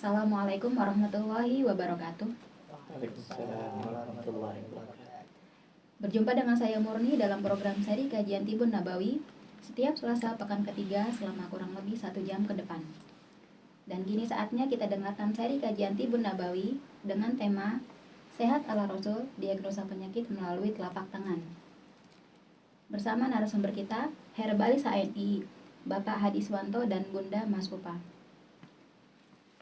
Assalamualaikum warahmatullahi wabarakatuh. Waalaikumsalam warahmatullahi wabarakatuh. Berjumpa dengan saya Murni dalam program seri kajian Tibun Nabawi setiap Selasa pekan ketiga selama kurang lebih 1 jam ke depan. Dan kini saatnya kita dengarkan seri kajian Tibun Nabawi dengan tema Sehat ala Rasul, diagnosa penyakit melalui telapak tangan. Bersama narasumber kita, Herbalis HNI, Bapak Hadiswanto dan Bunda Mas Pupa.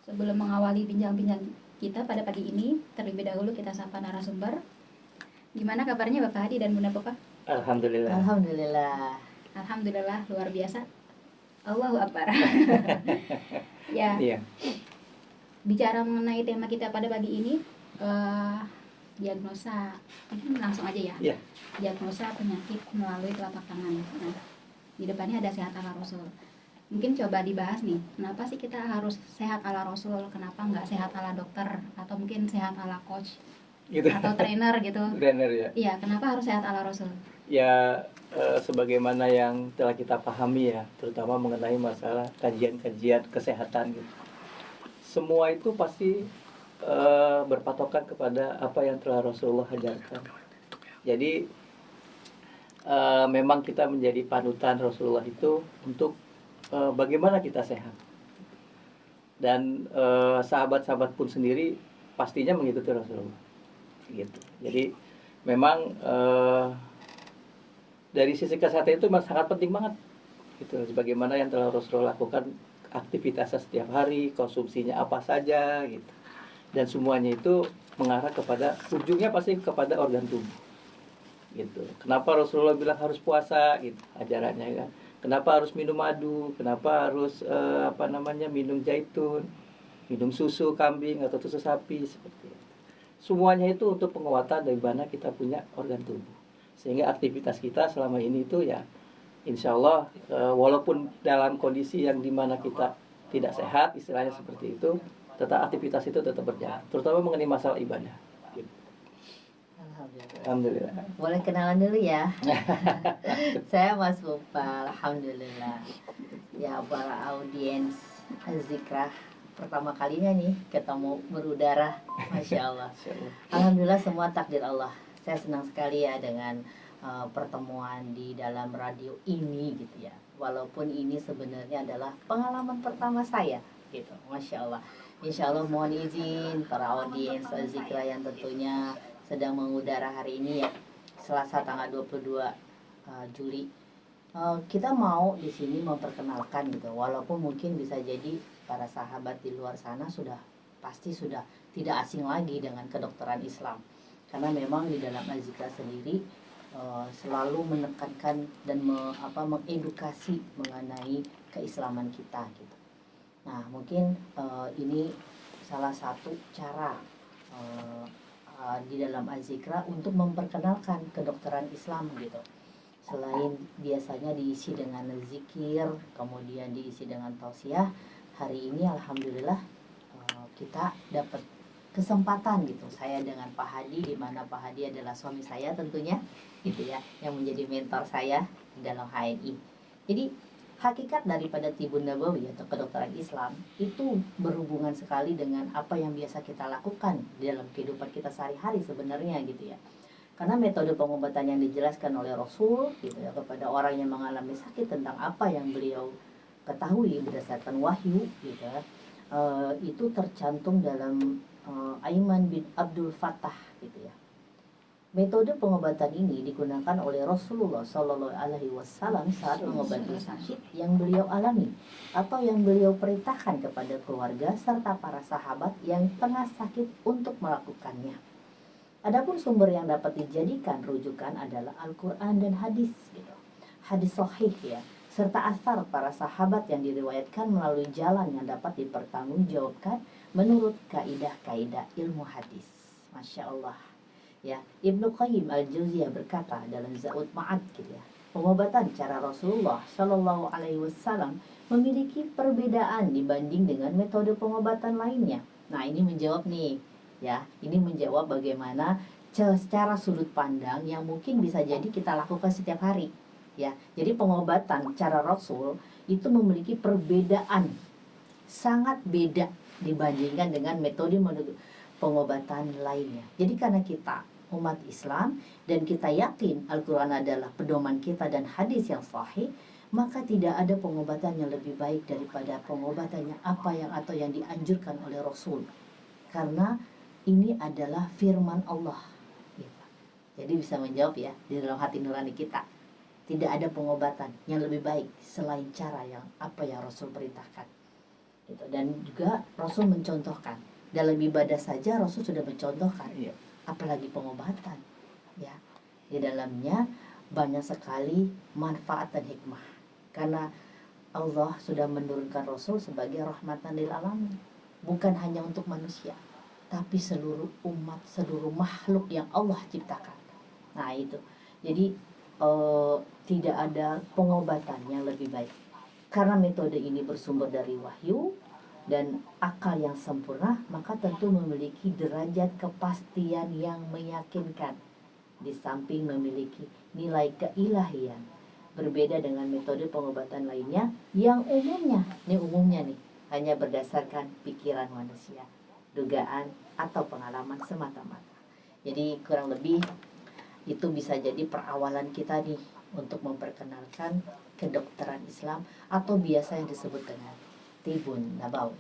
Sebelum mengawali bincang-bincang kita pada pagi ini, terlebih dahulu kita sapa narasumber. Gimana kabarnya Bapak Hadi dan Bunda Pupa? Alhamdulillah. Alhamdulillah, luar biasa. Allahu Akbar. Ya, Iya. bicara mengenai tema kita pada pagi ini, diagnosa, mungkin langsung aja ya. Iya. Diagnosa penyakit melalui telapak tangan. Nah, di depannya ada sehat ala Rasul. Mungkin coba dibahas nih, kenapa sih kita harus sehat ala Rasul, kenapa nggak sehat ala dokter, atau mungkin sehat ala coach, Gitu. atau trainer gitu. Trainer ya. Iya, kenapa harus sehat ala Rasul? Ya, sebagaimana yang telah kita pahami ya, terutama mengenai masalah kajian-kajian kesehatan gitu. Semua itu pasti berpatokan kepada apa yang telah Rasulullah ajarkan. Jadi memang kita menjadi panutan Rasulullah itu untuk bagaimana kita sehat. Dan sahabat-sahabat pun sendiri pastinya mengikuti Rasulullah. Gitu. Jadi memang dari sisi kesehatan itu memang sangat penting banget. Gitu. Sebagaimana yang telah Rasulullah lakukan, aktivitasnya setiap hari, konsumsinya apa saja gitu. Dan semuanya itu mengarah kepada ujungnya pasti kepada organ tubuh. Gitu. Kenapa Rasulullah bilang harus puasa gitu ajarannya kan? Kenapa harus minum madu? Kenapa harus minum zaitun, minum susu kambing atau susu sapi seperti itu. Semuanya itu untuk penguatan dari mana kita punya organ tubuh. Sehingga aktivitas kita selama ini itu ya insya Allah walaupun dalam kondisi yang dimana kita tidak sehat, istilahnya seperti itu, tetap aktivitas itu tetap berjalan. Terutama mengenai masalah ibadah. Gitu. Alhamdulillah. Boleh kenalan dulu ya. Saya Mas Pupa. Alhamdulillah. Ya, para audiens Zikra, pertama kalinya nih ketemu berudara. Masya Allah. Alhamdulillah, semua takdir Allah. Saya senang sekali ya dengan pertemuan di dalam radio ini gitu ya. Walaupun ini sebenarnya adalah pengalaman pertama saya gitu. Masya Allah. Insya Allah mohon izin para audiens Zikra yang tentunya sedang mengudara hari ini ya, Selasa tanggal 22 Juli. Kita mau di sini memperkenalkan gitu, walaupun mungkin bisa jadi para sahabat di luar sana pasti sudah tidak asing lagi dengan kedokteran Islam. Karena memang di dalam Azikra sendiri selalu menekankan dan mengedukasi mengenai keislaman kita gitu. Nah, mungkin ini salah satu cara di dalam Azikra untuk memperkenalkan kedokteran Islam gitu. Selain biasanya diisi dengan zikir, kemudian diisi dengan tausiah, hari ini alhamdulillah kita dapat kesempatan gitu. Saya dengan Pak Hadi, di mana Pak Hadi adalah suami saya tentunya gitu ya, yang menjadi mentor saya di dalam HNI. Jadi hakikat daripada Tibun Nabawi atau kedokteran Islam itu berhubungan sekali dengan apa yang biasa kita lakukan di dalam kehidupan kita sehari-hari sebenarnya gitu ya. Karena metode pengobatan yang dijelaskan oleh Rasul gitu ya kepada orang yang mengalami sakit tentang apa yang beliau ketahui berdasarkan wahyu gitu ya, itu tercantum dalam Aiman bin Abdul Fattah gitu ya. Metode pengobatan ini digunakan oleh Rasulullah Shallallahu Alaihi Wasallam saat mengobati sakit yang beliau alami atau yang beliau perintahkan kepada keluarga serta para sahabat yang tengah sakit untuk melakukannya. Adapun sumber yang dapat dijadikan rujukan adalah Al-Quran dan hadis, gitu. Hadis sahih ya, serta asar para sahabat yang diriwayatkan melalui jalan yang dapat dipertanggungjawabkan menurut kaidah-kaidah ilmu hadis. Masya Allah. Ya, Ibnu Qayyim Al-Jauziyah berkata dalam Zaud Ma'ad gitu ya, pengobatan cara Rasulullah Shallallahu Alaihi Wasallam memiliki perbedaan dibanding dengan metode pengobatan lainnya. Nah, ini menjawab nih, ya, ini menjawab bagaimana secara sudut pandang yang mungkin bisa jadi kita lakukan setiap hari, ya. Jadi pengobatan cara Rasul itu memiliki perbedaan, sangat beda dibandingkan dengan metode pengobatan lainnya. Jadi karena kita umat Islam dan kita yakin Al-Quran adalah pedoman kita dan hadis yang sahih, maka tidak ada pengobatan yang lebih baik daripada pengobatannya apa yang atau yang dianjurkan oleh Rasul. Karena ini adalah firman Allah. Gitu. Jadi bisa menjawab ya di dalam hati nurani kita. Tidak ada pengobatan yang lebih baik selain cara yang apa yang Rasul perintahkan. Gitu. Dan juga Rasul mencontohkan. Dalam ibadah saja Rasul sudah mencontohkan. Iya. Apalagi pengobatan. Ya. Di dalamnya banyak sekali manfaat dan hikmah. Karena Allah sudah menurunkan Rasul sebagai rahmatan lil alamin. Bukan hanya untuk manusia, tapi seluruh umat, seluruh makhluk yang Allah ciptakan. Nah itu. Jadi tidak ada pengobatan yang lebih baik. Karena metode ini bersumber dari wahyu dan akal yang sempurna, maka tentu memiliki derajat kepastian yang meyakinkan. Di samping memiliki nilai keilahian. Berbeda dengan metode pengobatan lainnya yang umumnya nih, hanya berdasarkan pikiran manusia, dugaan atau pengalaman semata-mata. Jadi kurang lebih itu bisa jadi perawalan kita nih untuk memperkenalkan kedokteran Islam atau biasa yang disebut dengan Tibun Nabawi.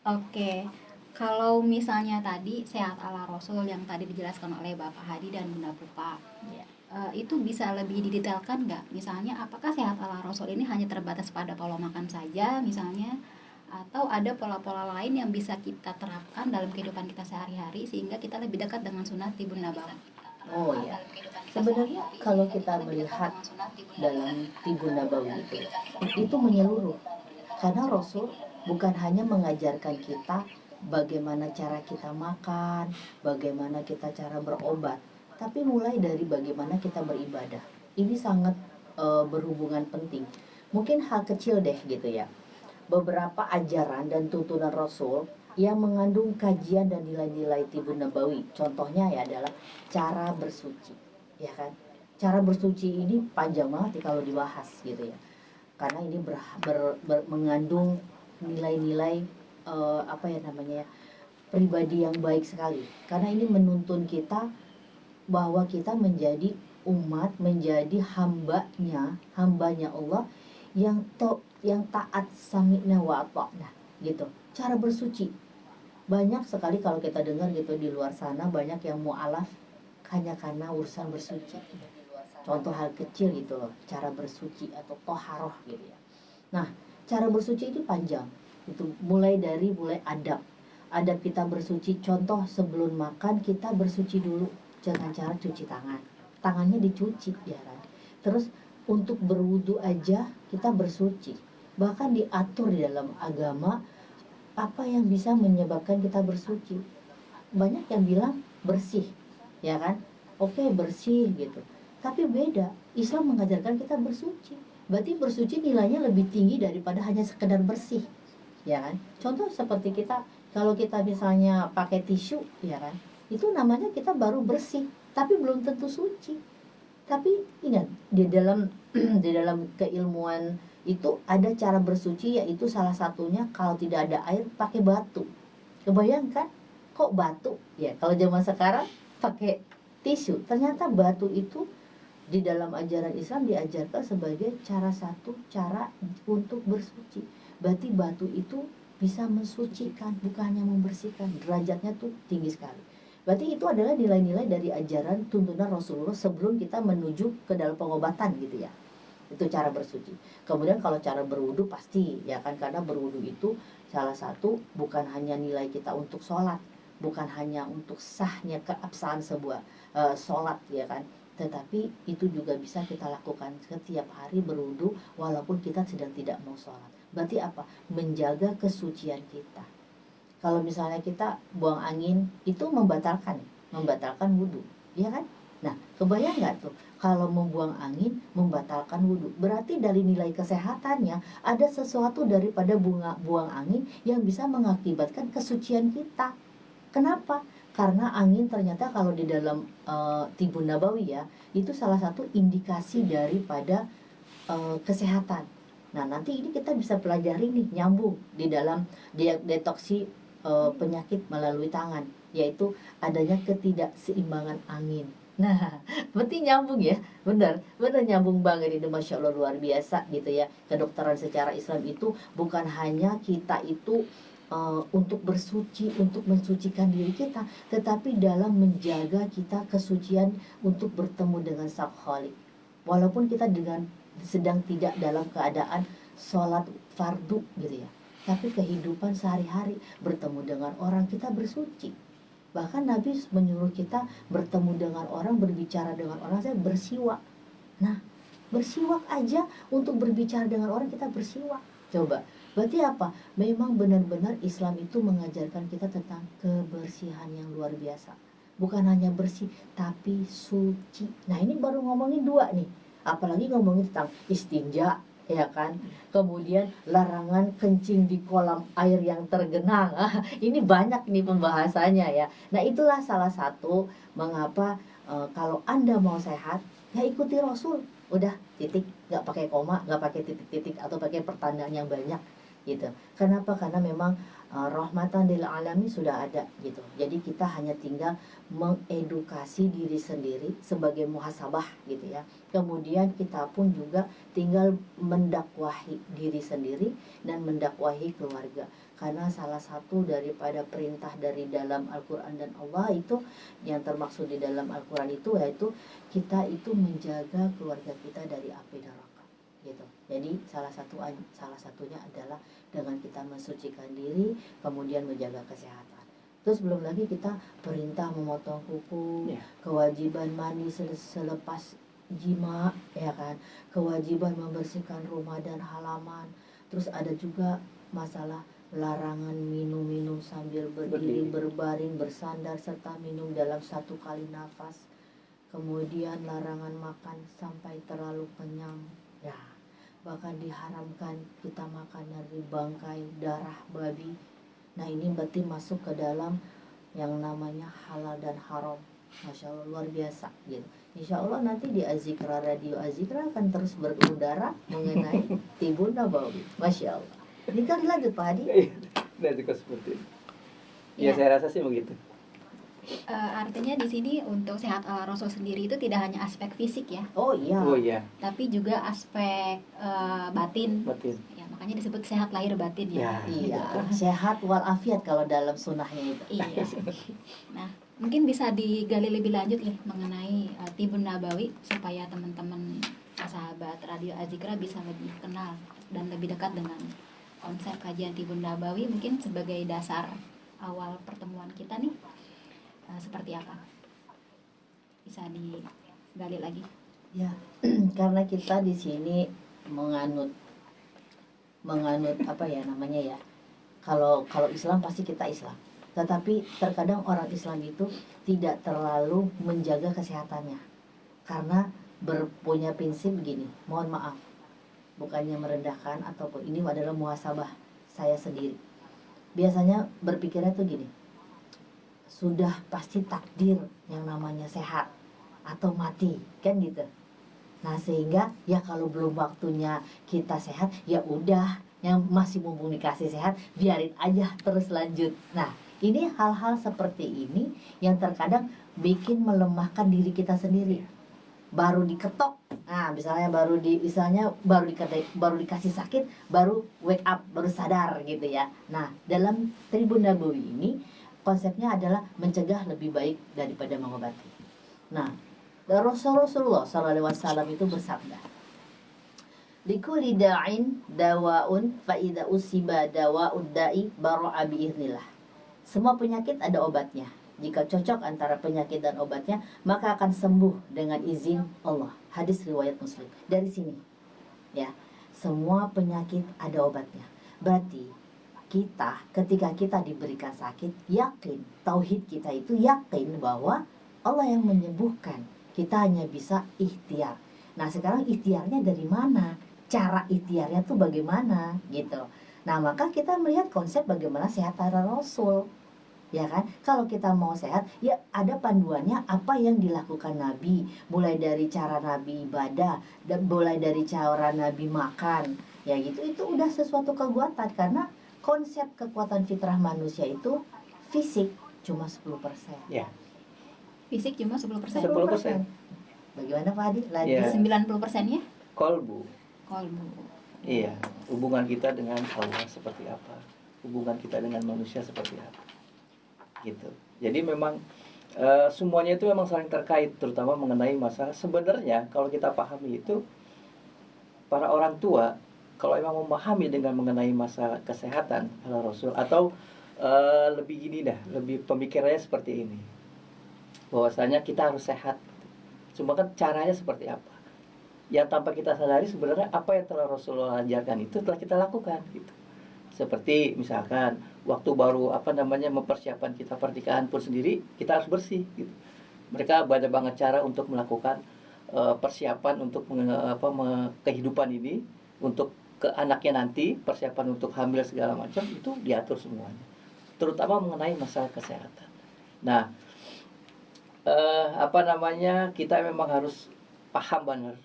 Oke, kalau misalnya tadi sehat ala Rasul yang tadi dijelaskan oleh Bapak Hadi dan Bunda Pupa, Ya. Itu bisa lebih didetailkan nggak? Misalnya apakah sehat ala Rasul ini hanya terbatas pada pola makan saja misalnya, atau ada pola-pola lain yang bisa kita terapkan dalam kehidupan kita sehari-hari sehingga kita lebih dekat dengan sunnah Tibun Nabawi? Oh ya, sebenarnya kalau kita melihat dalam Tibun Nabawi itu menyeluruh. Karena Rasul bukan hanya mengajarkan kita bagaimana cara kita makan, bagaimana kita cara berobat, tapi mulai dari bagaimana kita beribadah. Ini sangat berhubungan penting. Mungkin hal kecil deh gitu ya. Beberapa ajaran dan tuntunan Rasul yang mengandung kajian dan nilai-nilai Tibun Nabawi. Contohnya ya adalah cara bersuci, ya kan? Cara bersuci ini panjang banget kalau dibahas gitu ya. Karena ini mengandung nilai-nilai apa ya namanya ya, pribadi yang baik sekali. Karena ini menuntun kita bahwa kita menjadi umat, menjadi hambanya Allah yang taat sami'na wa ata'na gitu. Cara bersuci banyak sekali kalau kita dengar gitu di luar sana, banyak yang mu'alaf hanya karena urusan bersuci. Contoh hal kecil gitu loh, cara bersuci atau toharoh gitu ya. Nah, cara bersuci itu panjang. Itu mulai adab kita bersuci. Contoh sebelum makan kita bersuci dulu dengan cara cuci tangannya dicuci ya kan. Terus untuk berwudu aja kita bersuci. Bahkan diatur di dalam agama apa yang bisa menyebabkan kita bersuci. Banyak yang bilang bersih, ya kan? Oke, bersih gitu. Tapi beda, Islam mengajarkan kita bersuci. Berarti bersuci nilainya lebih tinggi daripada hanya sekedar bersih, ya kan? Contoh seperti kita, kalau kita misalnya pakai tisu, ya kan? Itu namanya kita baru bersih, tapi belum tentu suci. Tapi ingat, di dalam di dalam keilmuan itu ada cara bersuci, yaitu salah satunya kalau tidak ada air pakai batu. Kebayangkan kok batu ya, kalau zaman sekarang pakai tisu. Ternyata batu itu di dalam ajaran Islam diajarkan sebagai satu cara untuk bersuci. Berarti batu itu bisa mensucikan, bukan hanya membersihkan. Derajatnya tuh tinggi sekali. Berarti itu adalah nilai-nilai dari ajaran tuntunan Rasulullah sebelum kita menuju ke dalam pengobatan gitu ya. Itu cara bersuci. Kemudian kalau cara berwudu pasti ya kan, karena berwudu itu salah satu bukan hanya nilai kita untuk sholat, bukan hanya untuk sahnya keabsahan sebuah sholat ya kan, tetapi itu juga bisa kita lakukan setiap hari berwudu walaupun kita sedang tidak mau sholat. Berarti apa? Menjaga kesucian kita. Kalau misalnya kita buang angin itu membatalkan wudu, ya kan? Nah, kebayang nggak tuh kalau membuang angin membatalkan wudu? Berarti dari nilai kesehatannya ada sesuatu daripada buang angin yang bisa mengakibatkan kesucian kita. Kenapa? Karena angin ternyata kalau di dalam Tibun Nabawi ya, itu salah satu indikasi daripada kesehatan. Nah, nanti ini kita bisa pelajari nih, nyambung di dalam detoksi penyakit melalui tangan, yaitu adanya ketidakseimbangan angin. Nah, berarti nyambung ya, benar nyambung banget ini, masya Allah, luar biasa gitu ya. Kedokteran secara Islam itu bukan hanya kita itu untuk bersuci, untuk mensucikan diri kita, tetapi dalam menjaga kita kesucian untuk bertemu dengan Sang Khalik. Walaupun kita sedang tidak dalam keadaan sholat fardu gitu ya, tapi kehidupan sehari-hari bertemu dengan orang, kita bersuci. Bahkan Nabi menyuruh kita bertemu dengan orang, berbicara dengan orang, saya bersiwak. Nah, bersiwak aja, untuk berbicara dengan orang kita bersiwak. Coba, berarti apa? Memang benar-benar Islam itu mengajarkan kita tentang kebersihan yang luar biasa. Bukan hanya bersih, tapi suci. Nah, ini baru ngomongin 2 nih. Apalagi ngomongin tentang istinja, ya kan? Kemudian larangan kencing di kolam air yang tergenang. Ini banyak nih pembahasannya ya. Nah, itulah salah satu mengapa kalau Anda mau sehat, ya ikuti Rasul. Udah, titik, nggak pakai koma, nggak pakai titik-titik atau pakai pertanyaan yang banyak gitu. Kenapa? Karena memang rahmatan lil alamin sudah ada gitu. Jadi kita hanya tinggal mengedukasi diri sendiri sebagai muhasabah gitu ya. Kemudian kita pun juga tinggal mendakwahi diri sendiri dan mendakwahi keluarga. Karena salah satu daripada perintah dari dalam Al-Quran dan Allah itu, yang termaksud di dalam Al-Quran itu, yaitu kita itu menjaga keluarga kita dari api neraka gitu. Jadi salah satunya adalah dengan kita mensucikan diri, kemudian menjaga kesehatan. Terus belum lagi kita perintah memotong kuku, kewajiban mandi selepas jima, ya kan, kewajiban membersihkan rumah dan halaman. Terus ada juga masalah larangan minum sambil berdiri, berbaring, bersandar, serta minum dalam 1 kali nafas. Kemudian larangan makan sampai terlalu kenyang, ya. Bahkan diharamkan kita makan dari bangkai darah babi. Nah, ini berarti masuk ke dalam yang namanya halal dan haram. Masya Allah, luar biasa gitu. Insya Allah nanti di Azikra, Radio Azikra akan terus berudara mengenai Tibun Nabawi. Masya Allah. Ini kali lanjut Pak Hadi. Dan juga seperti itu. Ya, saya rasa sih begitu. Artinya di sini untuk sehat ala Rasul sendiri itu tidak hanya aspek fisik ya. Oh iya. Tapi juga aspek batin. Ya, makanya disebut sehat lahir batin ya. Iya. Sehat walafiat kalau dalam sunnahnya itu. Iya. Nah, mungkin bisa digali lebih lanjut ya mengenai Tibun Nabawi supaya teman-teman sahabat Radio Azikra bisa lebih kenal dan lebih dekat dengan konsep kajian Tibun Nabawi, mungkin sebagai dasar awal pertemuan kita nih. Seperti apa? Bisa digali lagi. Ya, karena kita di sini menganut apa ya namanya ya. Kalau Islam pasti kita Islam. Tetapi terkadang orang Islam itu tidak terlalu menjaga kesehatannya. Karena punya prinsip begini, mohon maaf, bukannya merendahkan ataupun ini adalah muhasabah saya sendiri. Biasanya berpikirnya tuh gini, sudah pasti takdir yang namanya sehat atau mati, kan gitu. Nah, sehingga ya kalau belum waktunya kita sehat, ya udah, yang masih mumpung dikasih sehat, biarin aja terus lanjut. Nah, ini hal-hal seperti ini yang terkadang bikin melemahkan diri kita sendiri. Baru diketok, nah misalnya baru dikasih sakit, baru wake up, baru sadar gitu ya. Nah, dalam Tribun Nabawi ini konsepnya adalah mencegah lebih baik daripada mengobati. Nah, Rasulullah SAW itu bersabda, "Likulli da'in dawaun fa idza usiba dawa'ud da'i bara'a bi'iznillah." Semua penyakit ada obatnya. Jika cocok antara penyakit dan obatnya, maka akan sembuh dengan izin Allah. Hadis riwayat Muslim. Dari sini, ya, semua penyakit ada obatnya. Berarti ketika kita diberikan sakit, yakin, tauhid kita itu yakin bahwa Allah yang menyembuhkan. Kita hanya bisa ikhtiar. Nah, sekarang ikhtiarnya dari mana? Cara ikhtiarnya tuh bagaimana gitu. Nah, maka kita melihat konsep bagaimana sehat ala Rasul. Ya kan? Kalau kita mau sehat, ya ada panduannya apa yang dilakukan Nabi, mulai dari cara Nabi ibadah, dan mulai dari cara Nabi makan, ya gitu, itu udah sesuatu kekuatan. Karena konsep kekuatan fitrah manusia itu fisik cuma 10%. Ya, Fisik cuma 10%. 10%. Bagaimana Pak Hadi? Lagi Ya. 90%-nya kolbu. kolbu. Iya, hubungan kita dengan Allah seperti apa, hubungan kita dengan manusia seperti apa, gitu. Jadi memang semuanya itu memang saling terkait, terutama mengenai masalah. Sebenarnya kalau kita pahami itu, para orang tua kalau memang memahami dengan mengenai masalah kesehatan ala Rasul, atau lebih gini dah, lebih pemikirannya seperti ini, bahwasanya kita harus sehat. Cuma kan caranya seperti apa? Yang tanpa kita sadari sebenarnya apa yang telah Rasulullah ajarkan itu telah kita lakukan gitu. Seperti misalkan waktu baru mempersiapkan kita pernikahan pun sendiri, kita harus bersih gitu. Mereka banyak banget cara untuk melakukan persiapan untuk kehidupan ini, untuk ke anaknya nanti, persiapan untuk hamil segala macam itu diatur semuanya. Terutama mengenai masalah kesehatan. Nah, kita memang harus paham benar.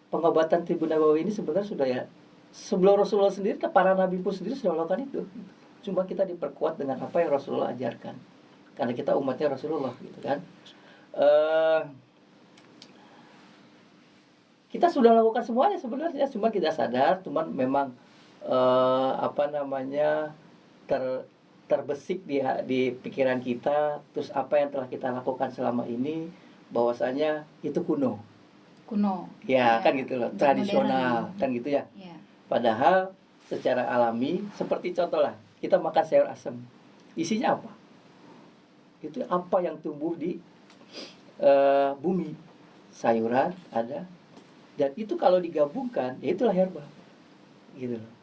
Pengobatan Tibun Nabawi ini sebenarnya sudah ya, sebelum Rasulullah sendiri, para nabi pun sendiri sudah melakukan itu. Cuma kita diperkuat dengan apa yang Rasulullah ajarkan, karena kita umatnya Rasulullah gitu kan. Kita sudah lakukan semuanya sebenarnya, cuma kita sadar, cuman memang terbesik di pikiran kita. Terus apa yang telah kita lakukan selama ini, bahwasanya itu kuno ya, kan gitu loh, tradisional kan gitu ya. Padahal secara alami, seperti contoh lah, kita makan sayur asem, isinya apa? Itu apa yang tumbuh di bumi, sayuran ada, dan itu kalau digabungkan ya itulah herba gitu loh,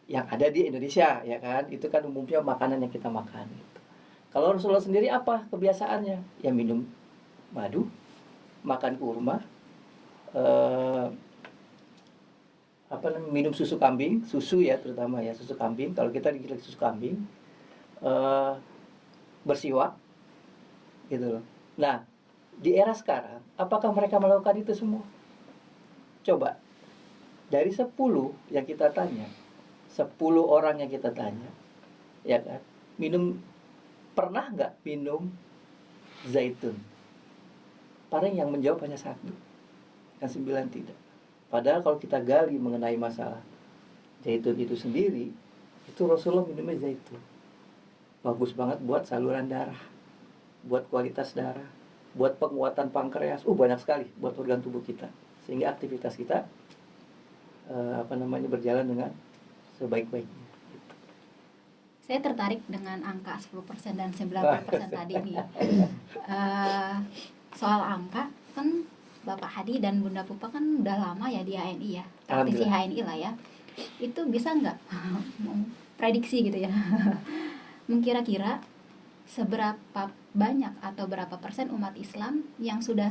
yang ada di Indonesia ya kan. Itu kan umumnya makanan yang kita makan gitu. Kalau Rasulullah sendiri apa kebiasaannya? Ya minum madu, makan kurma, minum susu kambing, susu ya, terutama ya susu kambing. Kalau kita digiling susu kambing, bersiwak gitu loh. Nah, di era sekarang apakah mereka melakukan itu semua? Coba, dari 10 yang kita tanya, 10 orang yang kita tanya, ya kan, pernah nggak minum zaitun? Paling yang menjawab hanya 1, yang 9 tidak. Padahal kalau kita gali mengenai masalah zaitun itu sendiri, itu Rasulullah minumnya zaitun. Bagus banget buat saluran darah, buat kualitas darah, buat penguatan pankreas, banyak sekali buat organ tubuh kita, sehingga aktivitas kita berjalan dengan sebaik-baiknya. Saya tertarik dengan angka 10% dan 90% tadi nih. Soal angka kan Bapak Hadi dan Bunda Pupa kan udah lama ya di HNI ya, praktisi HNI lah ya. Itu bisa nggak prediksi gitu ya, kira-kira seberapa banyak atau berapa persen umat Islam yang sudah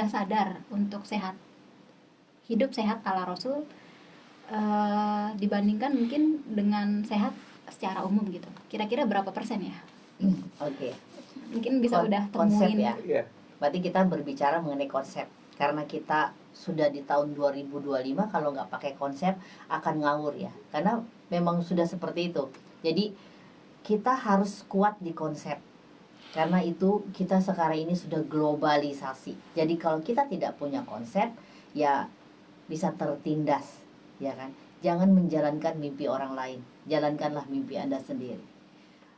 sadar untuk hidup sehat ala Rasul, dibandingkan mungkin dengan sehat secara umum gitu. Kira-kira berapa persen ya? Oke. Mungkin bisa udah konsep temuin ya. Yeah. Berarti kita berbicara mengenai konsep. Karena kita sudah di tahun 2025, kalau nggak pakai konsep akan ngawur ya. Karena memang sudah seperti itu. Jadi kita harus kuat di konsep. Karena itu kita sekarang ini sudah globalisasi. Jadi kalau kita tidak punya konsep, ya bisa tertindas, ya kan? Jangan menjalankan mimpi orang lain. Jalankanlah mimpi Anda sendiri.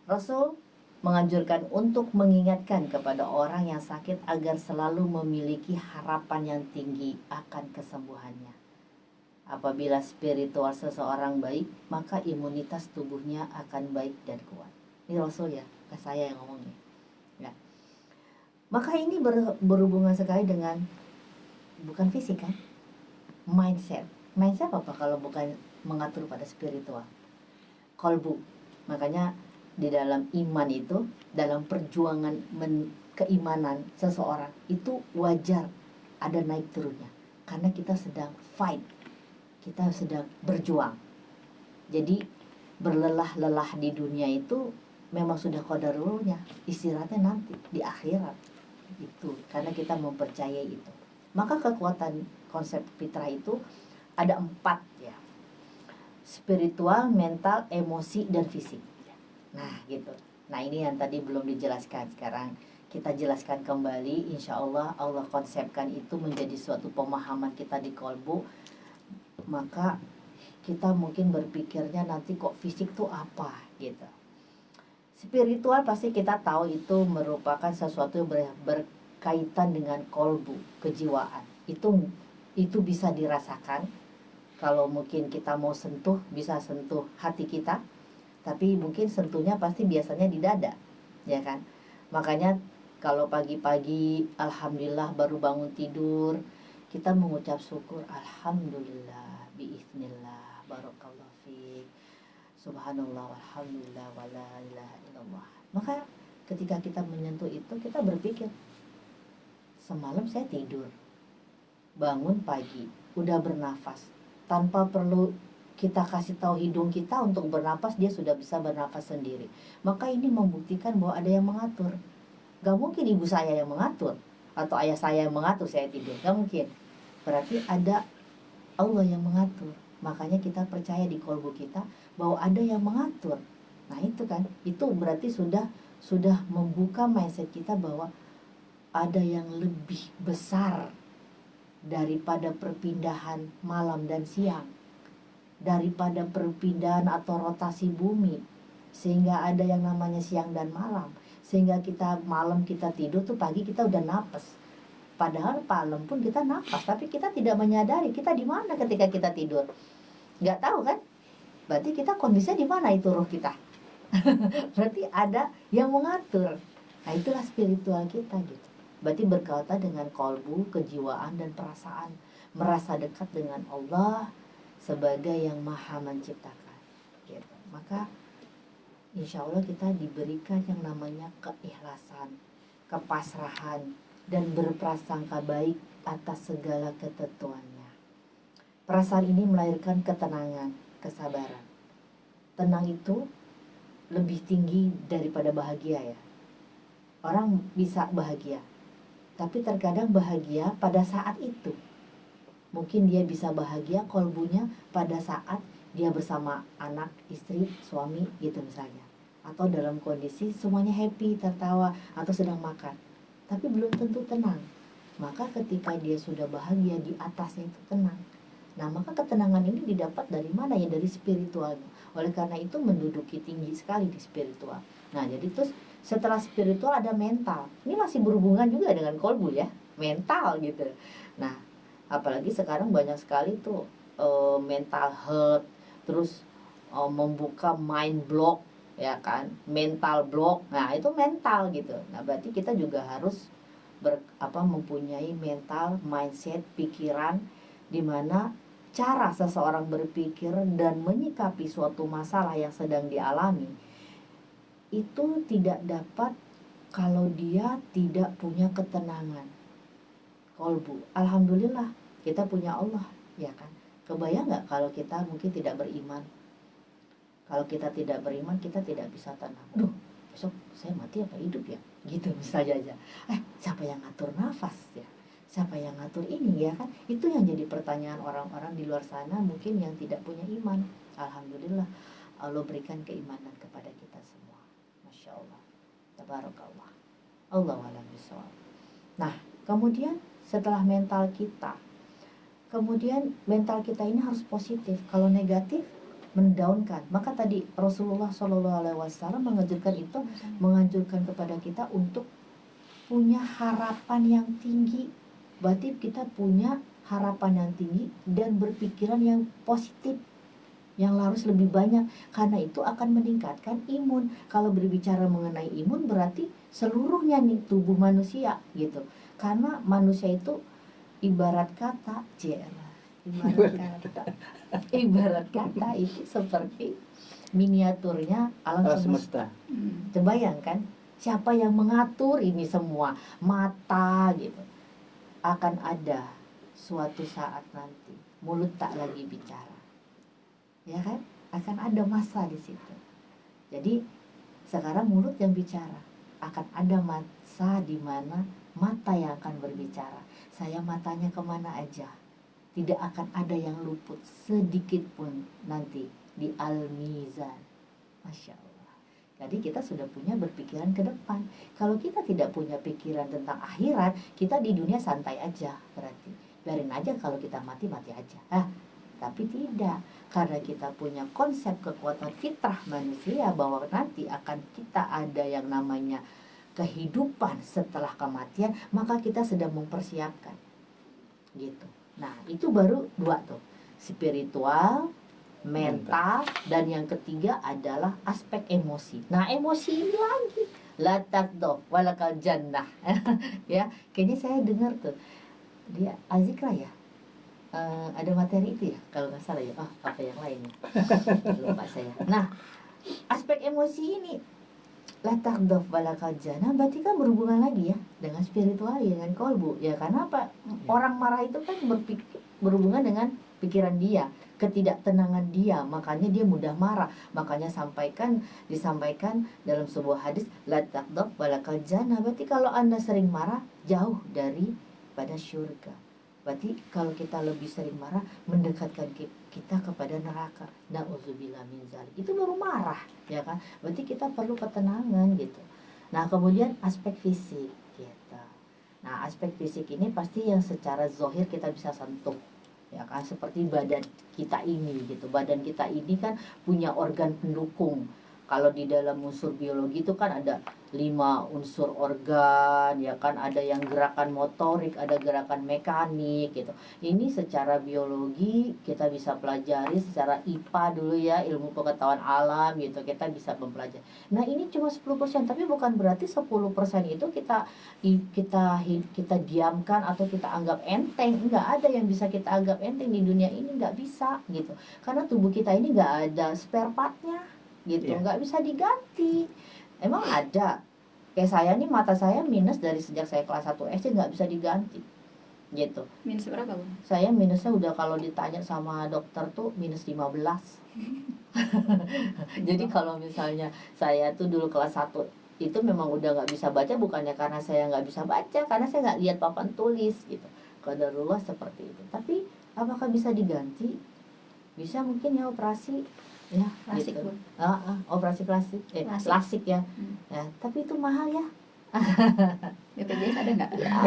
Rasul menganjurkan untuk mengingatkan kepada orang yang sakit agar selalu memiliki harapan yang tinggi akan kesembuhannya. Apabila spiritual seseorang baik, maka imunitas tubuhnya akan baik dan kuat. Ini Rasul ya, bukan saya yang ngomongnya. Ya. Maka ini berhubungan sekali dengan bukan fisik kan? Mindset. Mindset apa kalau bukan mengatur pada spiritual? Kolbu. Makanya di dalam iman itu, dalam perjuangan keimanan seseorang itu wajar ada naik turunnya, karena kita sedang fight, kita sedang berjuang. Jadi berlelah-lelah di dunia itu memang sudah qadarulnya, istirahatnya nanti di akhirat itu, karena kita mempercayai itu. Maka kekuatan konsep fitrah itu ada 4 ya. Spiritual, mental, emosi, dan fisik. Nah gitu. Nah ini yang tadi belum dijelaskan. Sekarang kita jelaskan kembali. Insya Allah Allah konsepkan itu menjadi suatu pemahaman kita di kolbu. Maka kita mungkin berpikirnya nanti kok fisik tuh apa gitu. Spiritual pasti kita tahu itu merupakan sesuatu yang berkaitan dengan kolbu, kejiwaan. Itu bisa dirasakan. Kalau mungkin kita mau sentuh, bisa sentuh hati kita. Tapi mungkin sentuhnya pasti biasanya di dada, ya kan? Makanya kalau pagi-pagi alhamdulillah baru bangun tidur, kita mengucap syukur alhamdulillah biiznillah barakallahu fiik. Subhanallah walhamdulillah wala ilaha illallah. Maka ketika kita menyentuh itu, kita berpikir semalam saya tidur, bangun pagi, udah bernafas, tanpa perlu kita kasih tahu hidung kita untuk bernapas, dia sudah bisa bernafas sendiri. Maka ini membuktikan bahwa ada yang mengatur. Gak mungkin ibu saya yang mengatur atau ayah saya yang mengatur saya tidur, gak mungkin. Berarti ada Allah yang mengatur. Makanya kita percaya di kolbu kita bahwa ada yang mengatur. Nah itu kan, itu berarti sudah membuka mindset kita bahwa ada yang lebih besar daripada perpindahan malam dan siang, daripada perpindahan atau rotasi bumi, sehingga ada yang namanya siang dan malam. Sehingga kita malam kita tidur tuh pagi kita udah napas. Padahal malam pun kita napas, tapi kita tidak menyadari kita di mana ketika kita tidur. Nggak tahu kan? Berarti kita kondisinya di mana itu roh kita. Berarti ada yang mengatur. Nah itulah spiritual kita gitu. Berarti berkaitan dengan kolbu, kejiwaan, dan perasaan. Merasa dekat dengan Allah sebagai yang maha menciptakan gitu. Maka insya Allah kita diberikan yang namanya keikhlasan, kepasrahan, dan berprasangka baik atas segala ketentuannya. Perasaan ini melahirkan ketenangan, kesabaran. Tenang itu lebih tinggi daripada bahagia ya. Orang bisa bahagia, tapi terkadang bahagia pada saat itu. Mungkin dia bisa bahagia kolbunya pada saat dia bersama anak, istri, suami gitu misalnya. Atau dalam kondisi semuanya happy, tertawa, atau sedang makan. Tapi belum tentu tenang. Maka ketika dia sudah bahagia, di atasnya itu tenang. Nah maka ketenangan ini didapat dari mana ya? Dari spiritualnya. Oleh karena itu menduduki tinggi sekali di spiritual. Nah jadi terus setelah spiritual ada mental. Ini masih berhubungan juga dengan kolbu ya. Mental gitu. Nah apalagi sekarang banyak sekali tuh mental health, terus membuka mind block ya kan, mental block. Nah itu mental gitu. Nah berarti kita juga harus mempunyai mental, mindset, pikiran di mana cara seseorang berpikir dan menyikapi suatu masalah yang sedang dialami itu tidak dapat kalau dia tidak punya ketenangan kolbu. Alhamdulillah kita punya Allah ya kan. Kebayang nggak kalau kita mungkin tidak beriman? Kalau kita tidak beriman, kita tidak bisa tenang. Duh, besok saya mati apa hidup ya? Gitu misalnya aja. Siapa yang ngatur nafas ya? Siapa yang ngatur ini ya kan? Itu yang jadi pertanyaan orang-orang di luar sana mungkin yang tidak punya iman. Alhamdulillah Allah berikan keimanan kepada kita semua. Masya Allah. Tabarakallah. Allahu'alam bishawab. Nah, kemudian setelah mental kita, kemudian mental kita ini harus positif. Kalau negatif mendaunkan. Maka tadi Rasulullah SAW menganjurkan kepada kita untuk punya harapan yang tinggi. Berarti kita punya harapan yang tinggi dan berpikiran yang positif, yang harus lebih banyak, karena itu akan meningkatkan imun. Kalau berbicara mengenai imun berarti seluruhnya nih tubuh manusia gitu. Karena manusia itu ibarat kata ibarat kata itu seperti miniaturnya alam semesta. Terbayangkan siapa yang mengatur ini semua? Mata gitu. Akan ada suatu saat nanti mulut tak lagi bicara, ya kan? Akan ada masa di situ. Jadi sekarang mulut yang bicara, akan ada masa di mana mata yang akan berbicara. Saya matanya kemana aja? tidak akan ada yang luput sedikit pun nanti di al-mizan. Masya Allah. Jadi kita sudah punya berpikiran ke depan. Kalau kita tidak punya pikiran tentang akhirat, kita di dunia santai aja berarti. Biarin aja kalau kita mati aja. Tapi tidak. Karena kita punya konsep kekuatan fitrah manusia bahwa nanti akan kita ada yang namanya kehidupan setelah kematian, maka kita sedang mempersiapkan. Gitu. Nah, itu baru 2 tuh. Spiritual, mental, dan yang ketiga adalah aspek emosi. Nah, emosi ini lagi la taqdaf walakal jannah. Ya, kayaknya saya dengar tuh dia Azikra ya, ada materi itu ya kalau nggak salah ya. Apa yang lainnya lupa saya. Nah, aspek emosi ini la taqdaf walakal jannah berarti kan berhubungan lagi ya dengan spiritual ya, dengan kolbu ya. Karena apa? Orang marah itu kan berhubungan dengan pikiran dia, ketidaktenangan dia, makanya dia mudah marah. Makanya disampaikan dalam sebuah hadis la taqdaf walakal jannah, berarti kalau Anda sering marah jauh daripada syurga. Berarti kalau kita lebih sering marah mendekatkan kita kepada neraka. Na'udzubillah min dzalik. Itu baru marah, ya kan? Berarti kita perlu ketenangan gitu. Nah, kemudian aspek fisik gitu. Nah, aspek fisik ini pasti yang secara zahir kita bisa sentuh. Ya kan, seperti badan kita ini gitu. Badan kita ini kan punya organ pendukung. Kalau di dalam unsur biologi itu kan ada 5 unsur organ, ya kan, ada yang gerakan motorik, ada gerakan mekanik gitu. Ini secara biologi kita bisa pelajari, secara IPA dulu ya, ilmu pengetahuan alam gitu, kita bisa mempelajari. Nah, ini cuma 10%, tapi bukan berarti 10% itu kita diamkan atau kita anggap enteng. Enggak ada yang bisa kita anggap enteng di dunia ini, enggak bisa gitu. Karena tubuh kita ini enggak ada spare partnya gitu, nggak bisa diganti. Emang ada, kayak saya nih, mata saya minus dari sejak saya kelas 1 SD, nggak bisa diganti gitu. Minus berapa, Bu? Saya minusnya udah kalau ditanya sama dokter tuh minus 15. Jadi kalau misalnya saya tuh dulu kelas 1 itu memang udah nggak bisa baca, bukannya karena saya nggak bisa baca, karena saya nggak lihat papan tulis gitu. Qadarullah seperti itu. Tapi apakah bisa diganti? Bisa mungkin ya, operasi ya Klasik, gitu. Bu. Operasi plastik, plastik ya. Ya, tapi itu mahal ya. BPJS ada nggak? Ya,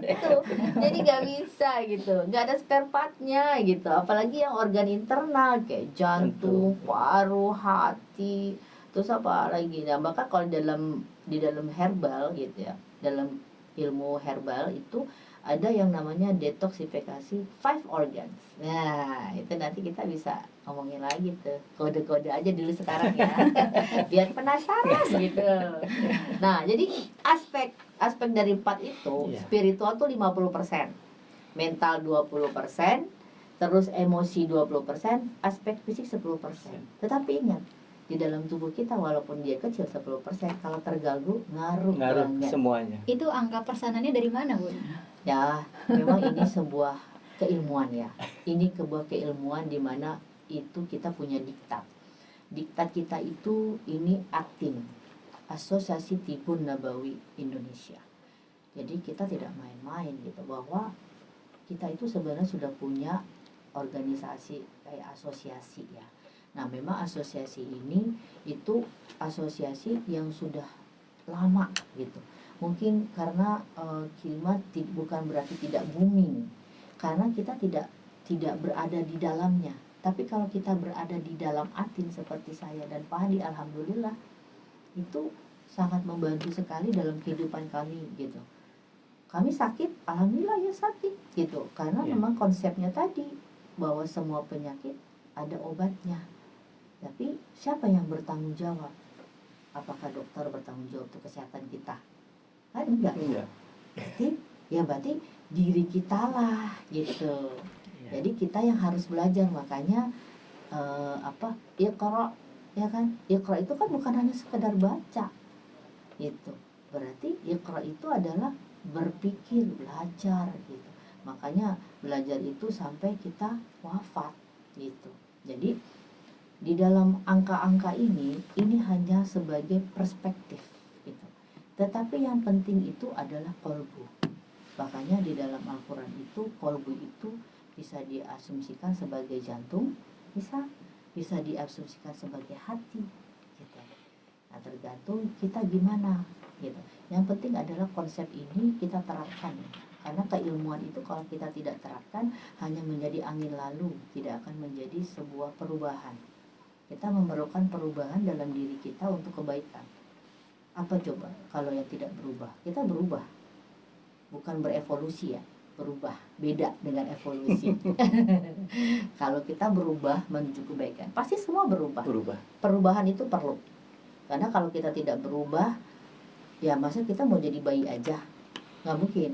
gitu. Jadi nggak bisa gitu, nggak ada spare partnya gitu. Apalagi yang organ internal kayak jantung, paru, hati, terus apa lagi. Nah, maka kalau di dalam herbal gitu ya, dalam ilmu herbal itu ada yang namanya detoksifikasi 5 organs. Nah, itu nanti kita bisa ngomongin lagi tuh. Kode-kode aja dulu sekarang ya. Biar penasaran gitu. Nah, jadi aspek dari 4 itu, spiritual tuh 50%, mental 20%, terus emosi 20%, aspek fisik 10%. Tetapi ingat, di dalam tubuh kita walaupun dia kecil 10%, kalau terganggu ngaruh banget semuanya. Itu angka persenannya dari mana, Bu? Ya, memang ini sebuah keilmuan ya. Ini sebuah keilmuan di mana itu kita punya diktat. Diktat kita itu ini ATIN, Asosiasi Tibun Nabawi Indonesia. Jadi kita tidak main-main gitu, bahwa kita itu sebenarnya sudah punya organisasi kayak asosiasi ya. Nah, memang asosiasi ini itu asosiasi yang sudah lama gitu. Mungkin karena klimat bukan berarti tidak booming, karena kita tidak berada di dalamnya. Tapi kalau kita berada di dalam ATIN seperti saya dan Pak Hadi, alhamdulillah itu sangat membantu sekali dalam kehidupan kami gitu. Kami sakit, alhamdulillah ya sakit gitu, karena memang konsepnya tadi bahwa semua penyakit ada obatnya. Tapi siapa yang bertanggung jawab? Apakah dokter bertanggung jawab untuk kesehatan kita? Kan enggak. Berarti diri kita lah gitu. Jadi kita yang harus belajar. Makanya Iqra, ya kan? Iqra itu kan bukan hanya sekedar baca gitu. Berarti Iqra itu adalah berpikir, belajar gitu. Makanya belajar itu sampai kita wafat gitu. Jadi di dalam angka-angka ini hanya sebagai perspektif gitu. Tetapi yang penting itu adalah kolbu. Makanya di dalam Al-Quran itu kolbu itu bisa diasumsikan sebagai jantung, bisa diasumsikan sebagai hati gitu. Nah, tergantung kita gimana gitu. Yang penting adalah konsep ini kita terapkan, karena keilmuan itu kalau kita tidak terapkan hanya menjadi angin lalu, tidak akan menjadi sebuah perubahan. Kita memerlukan perubahan dalam diri kita untuk kebaikan. Apa coba kalau yang tidak berubah? Kita berubah, bukan berevolusi ya, berubah, beda dengan evolusi. Kalau kita berubah menuju kebaikan, pasti semua berubah. Perubahan itu perlu, karena kalau kita tidak berubah, ya masa kita mau jadi bayi aja? Nggak mungkin.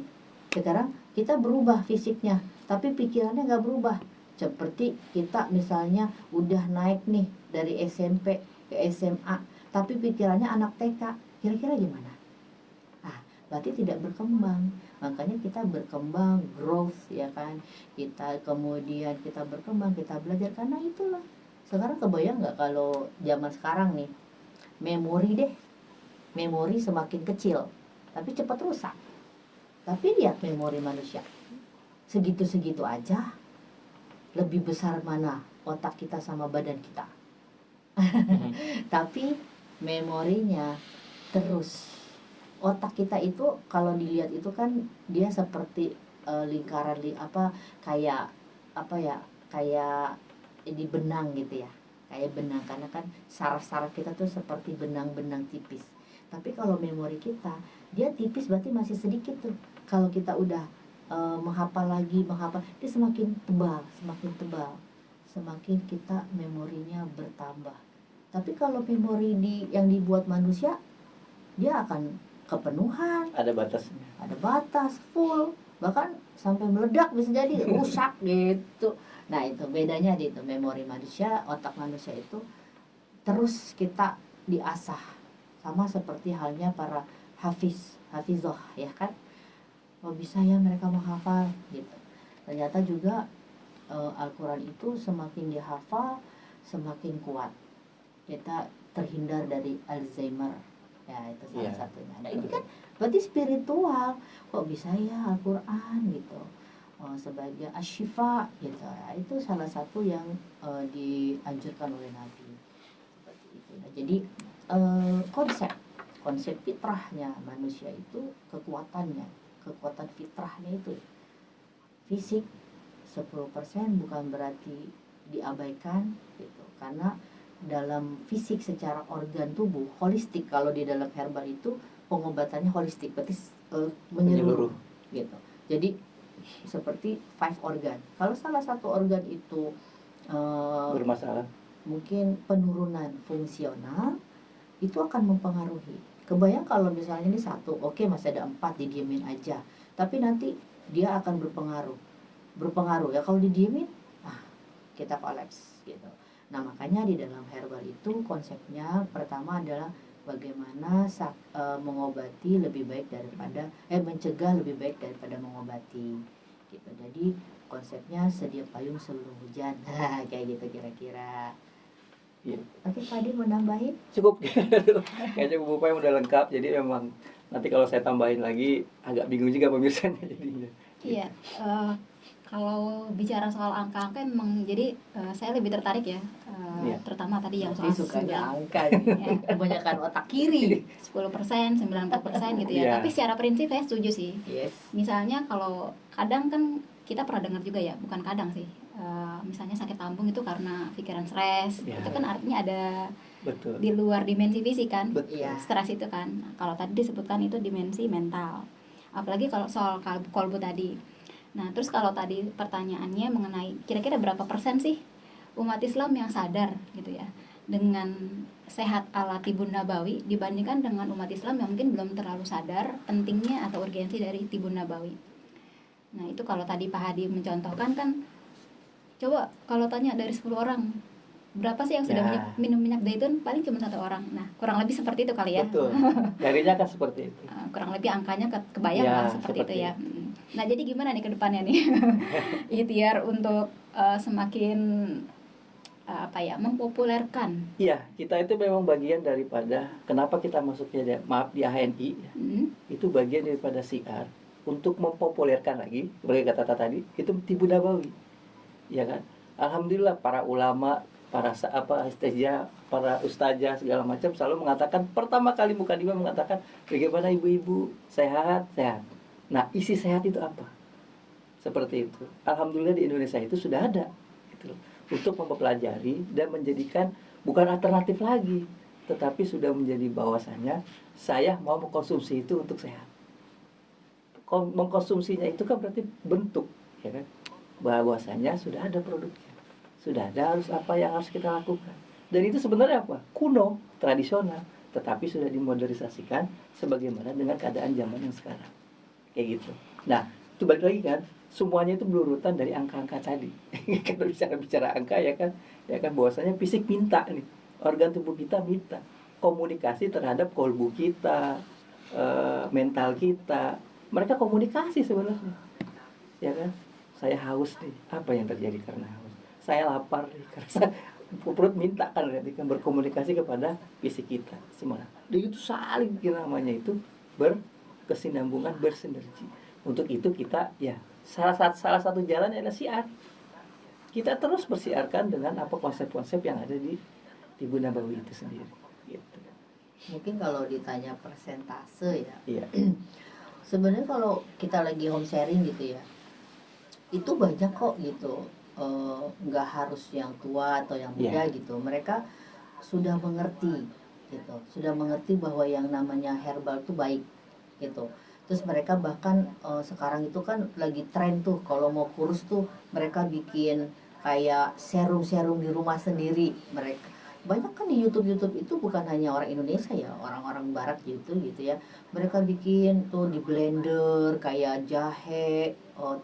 Sekarang kita berubah fisiknya, tapi pikirannya nggak berubah. Seperti kita misalnya udah naik nih dari SMP ke SMA, tapi pikirannya anak TK, kira-kira gimana? Berarti tidak berkembang. Makanya kita berkembang, growth ya kan. Kita kemudian kita berkembang, kita belajar, karena itulah. Sekarang kebayang nggak kalau zaman sekarang nih, memori semakin kecil tapi cepat rusak. Tapi lihat memori manusia, segitu-segitu aja. Lebih besar mana otak kita sama badan kita. Tapi memorinya terus. Otak kita itu kalau dilihat itu kan dia seperti lingkaran kayak di benang gitu ya, kayak benang, karena kan saraf-saraf kita tuh seperti benang-benang tipis. Tapi kalau memori kita dia tipis, berarti masih sedikit tuh. Kalau kita udah menghafal, dia semakin tebal, semakin kita memorinya bertambah. Tapi kalau memori yang dibuat manusia, dia akan kepenuhan, ada batas full, bahkan sampai meledak, bisa jadi rusak gitu. Nah itu bedanya di itu, memori manusia, otak manusia itu terus kita diasah, sama seperti halnya para hafizoh ya kan. Oh bisa ya mereka menghafal gitu. Ternyata juga Al-Quran itu semakin dihafal semakin kuat, kita terhindar dari Alzheimer. Ya itu salah satunya. Nah ini kan berarti spiritual. Kok bisa ya Al-Quran gitu sebagai asyifa gitu. Nah, itu salah satu yang dianjurkan oleh Nabi seperti itu. Nah, jadi konsep fitrahnya manusia itu, kekuatan fitrahnya itu fisik 10% bukan berarti diabaikan gitu, karena dalam fisik secara organ tubuh holistik. Kalau di dalam herbal itu pengobatannya holistik, berarti menyeluruh gitu. Jadi seperti 5 organ. Kalau salah satu organ itu bermasalah, mungkin penurunan fungsional, itu akan mempengaruhi. Kebayang kalau misalnya ini satu, oke masih ada 4, didiemin aja, tapi nanti dia akan berpengaruh ya kalau didiemin, kita kolaps gitu. Nah makanya di dalam herbal itu konsepnya pertama adalah bagaimana mengobati lebih baik daripada mencegah lebih baik daripada mengobati gitu. Jadi konsepnya sedia payung sebelum hujan, kayak gitu kira-kira. Oke, Pak Adi mau nambahin? Cukup. Kayaknya Bu Pupa udah lengkap, jadi memang nanti kalau saya tambahin lagi agak bingung juga pemirsanya jadinya. Iya. Kalau bicara soal angka-angka memang jadi saya lebih tertarik ya, terutama tadi yang soal sukanya angka ya. Kebanyakan otak kiri 10%, 90% gitu ya. Tapi secara prinsip saya setuju sih. Yes. Misalnya kalau kadang kan kita pernah dengar juga ya, bukan kadang sih, misalnya sakit lambung itu karena pikiran stres, itu kan artinya ada di luar dimensi fisik kan, stres itu kan. Nah, kalau tadi disebutkan itu dimensi mental, apalagi kalau soal kolbu tadi. Nah, terus kalau tadi pertanyaannya mengenai kira-kira berapa persen sih umat Islam yang sadar gitu ya dengan sehat ala Tibun Nabawi dibandingkan dengan umat Islam yang mungkin belum terlalu sadar pentingnya atau urgensi dari Tibun Nabawi. Nah, itu kalau tadi Pak Hadi mencontohkan kan, coba kalau tanya dari 10 orang berapa sih yang sudah minum minyak zaitun, paling cuma 1 orang. Nah, kurang lebih seperti itu kali ya. Betul. Darinya kan seperti itu. Kurang lebih angkanya kebayang lah seperti itu ya. Nah, jadi gimana nih ke depannya nih? Ikhtiar untuk semakin mempopulerkan. Iya, kita itu memang bagian daripada kenapa kita masuknya di HNI. Itu bagian daripada siar untuk mempopulerkan lagi, sebagai kata tadi, itu Tibun Nabawi. ya kan? Alhamdulillah para ulama, para para ustazah segala macam selalu mengatakan, pertama kali mukadimah mengatakan bagaimana ibu-ibu sehat sehat. Nah, isi sehat itu apa? Seperti itu. Alhamdulillah di Indonesia itu sudah ada gitu loh, untuk mempelajari dan menjadikan bukan alternatif lagi, tetapi sudah menjadi bahwasannya saya mau mengkonsumsi itu untuk sehat. Mengkonsumsinya itu kan berarti bentuk, ya kan? Bahwasanya sudah ada produknya, sudah ada harus apa yang harus kita lakukan. Dan itu sebenarnya apa? Kuno, tradisional, tetapi sudah dimodernisasikan sebagaimana dengan keadaan zaman yang sekarang. Kayak gitu. Nah, itu balik lagi kan, semuanya itu berurutan dari angka-angka tadi. Kalau bicara angka ya kan bahwasanya fisik minta nih, organ tubuh kita minta komunikasi terhadap kolbu kita, mental kita. Mereka komunikasi sebenarnya, ya kan? Saya haus nih, apa yang terjadi karena haus? Saya lapar nih, karena perut minta kan, berarti kan berkomunikasi kepada fisik kita semua. Dan itu saling namanya itu berkesinambungan, bersinergi. Untuk itu kita ya salah satu jalan adalah siar. Kita terus bersiarkan dengan apa konsep-konsep yang ada di Tibu Nabawi itu sendiri. Gitu. Mungkin kalau ditanya persentase ya, Iya. sebenarnya kalau kita lagi home sharing gitu ya, itu banyak kok gitu, nggak harus yang tua atau yang muda gitu, mereka sudah mengerti gitu, sudah mengerti bahwa yang namanya herbal itu baik gitu. Terus mereka bahkan sekarang itu kan lagi tren tuh kalau mau kurus tuh mereka bikin kayak serum-serum di rumah sendiri. Mereka banyak kan di YouTube itu, bukan hanya orang Indonesia ya, orang-orang barat gitu ya. Mereka bikin tuh di blender kayak jahe,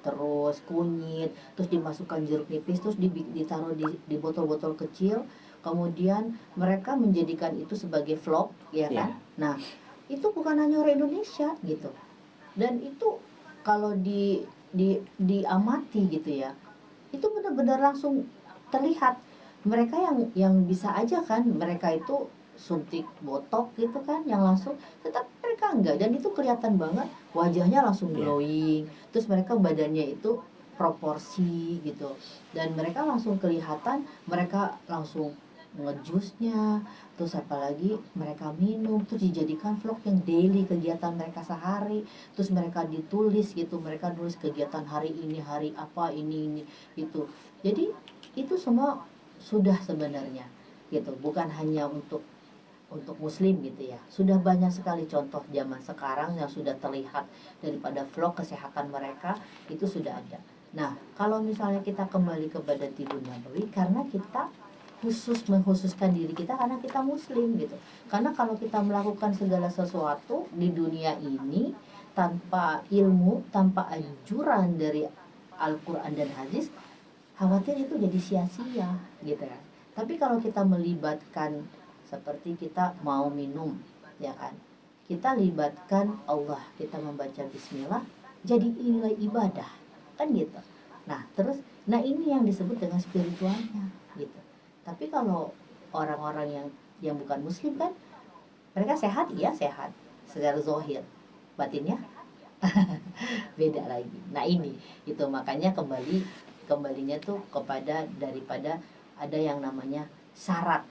terus kunyit, terus dimasukkan jeruk nipis, terus ditaruh di botol-botol kecil. Kemudian mereka menjadikan itu sebagai vlog ya kan. Nah, itu bukan hanya orang Indonesia gitu. Dan itu kalau diamati gitu ya, itu benar-benar langsung terlihat. Mereka yang bisa aja kan, mereka itu suntik botok gitu kan yang langsung, tetapi mereka enggak, dan itu kelihatan banget wajahnya langsung glowing. Terus mereka badannya itu proporsi gitu, dan mereka langsung kelihatan, mereka langsung ngejusnya, terus apalagi mereka minum, terus dijadikan vlog yang daily kegiatan mereka sehari, terus mereka ditulis gitu, mereka nulis kegiatan hari ini, hari apa ini gitu. Jadi itu semua sudah sebenarnya gitu, bukan hanya untuk muslim gitu ya, sudah banyak sekali contoh zaman sekarang yang sudah terlihat daripada vlog kesehatan mereka itu sudah ada. Nah, kalau misalnya kita kembali kepada Tibu Nabawi, karena kita mengkhususkan diri kita karena kita muslim gitu. Karena kalau kita melakukan segala sesuatu di dunia ini tanpa ilmu, tanpa anjuran dari Al-Quran dan hadis, khawatir itu jadi sia-sia gitu kan. Tapi kalau kita melibatkan, seperti kita mau minum ya kan, kita libatkan Allah, kita membaca bismillah, jadi nilai ibadah kan gitu. Nah terus, ini yang disebut dengan spiritualnya gitu. Tapi kalau orang-orang yang bukan muslim kan, mereka sehat, iya sehat secara zahir, batinnya beda lagi. Nah ini itu makanya kembalinya tuh kepada daripada ada yang namanya syarat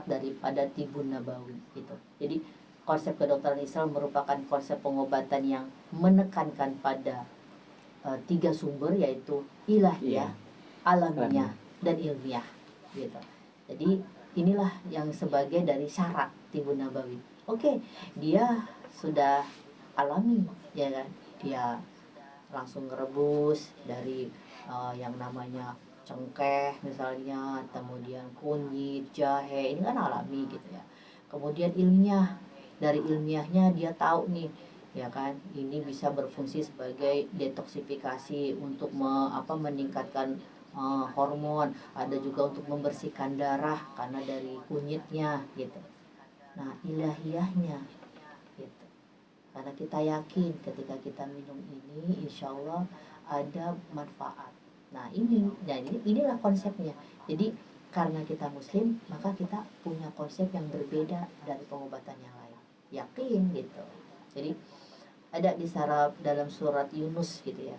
daripada Tibun Nabawi gitu. Jadi konsep kedokteran Islam merupakan konsep pengobatan yang menekankan pada 3 sumber, yaitu ilahiyah, alamiah, dan ilmiah gitu. Jadi inilah yang sebagai dari syarat Tibun Nabawi. Oke, dia sudah alami ya kan, dia langsung ngerebus dari yang namanya cengkeh misalnya, kemudian kunyit, jahe, ini kan alami gitu ya. Kemudian ilmiah, dari ilmiahnya dia tahu nih ya kan, ini bisa berfungsi sebagai detoksifikasi untuk meningkatkan hormon, ada juga untuk membersihkan darah karena dari kunyitnya gitu. Nah ilahiyahnya gitu, karena kita yakin ketika kita minum ini insya Allah ada manfaat. Nah inilah konsepnya. Jadi karena kita muslim, maka kita punya konsep yang berbeda dari pengobatan yang lain, yakin gitu. Jadi ada di dalam surat Yunus gitu ya,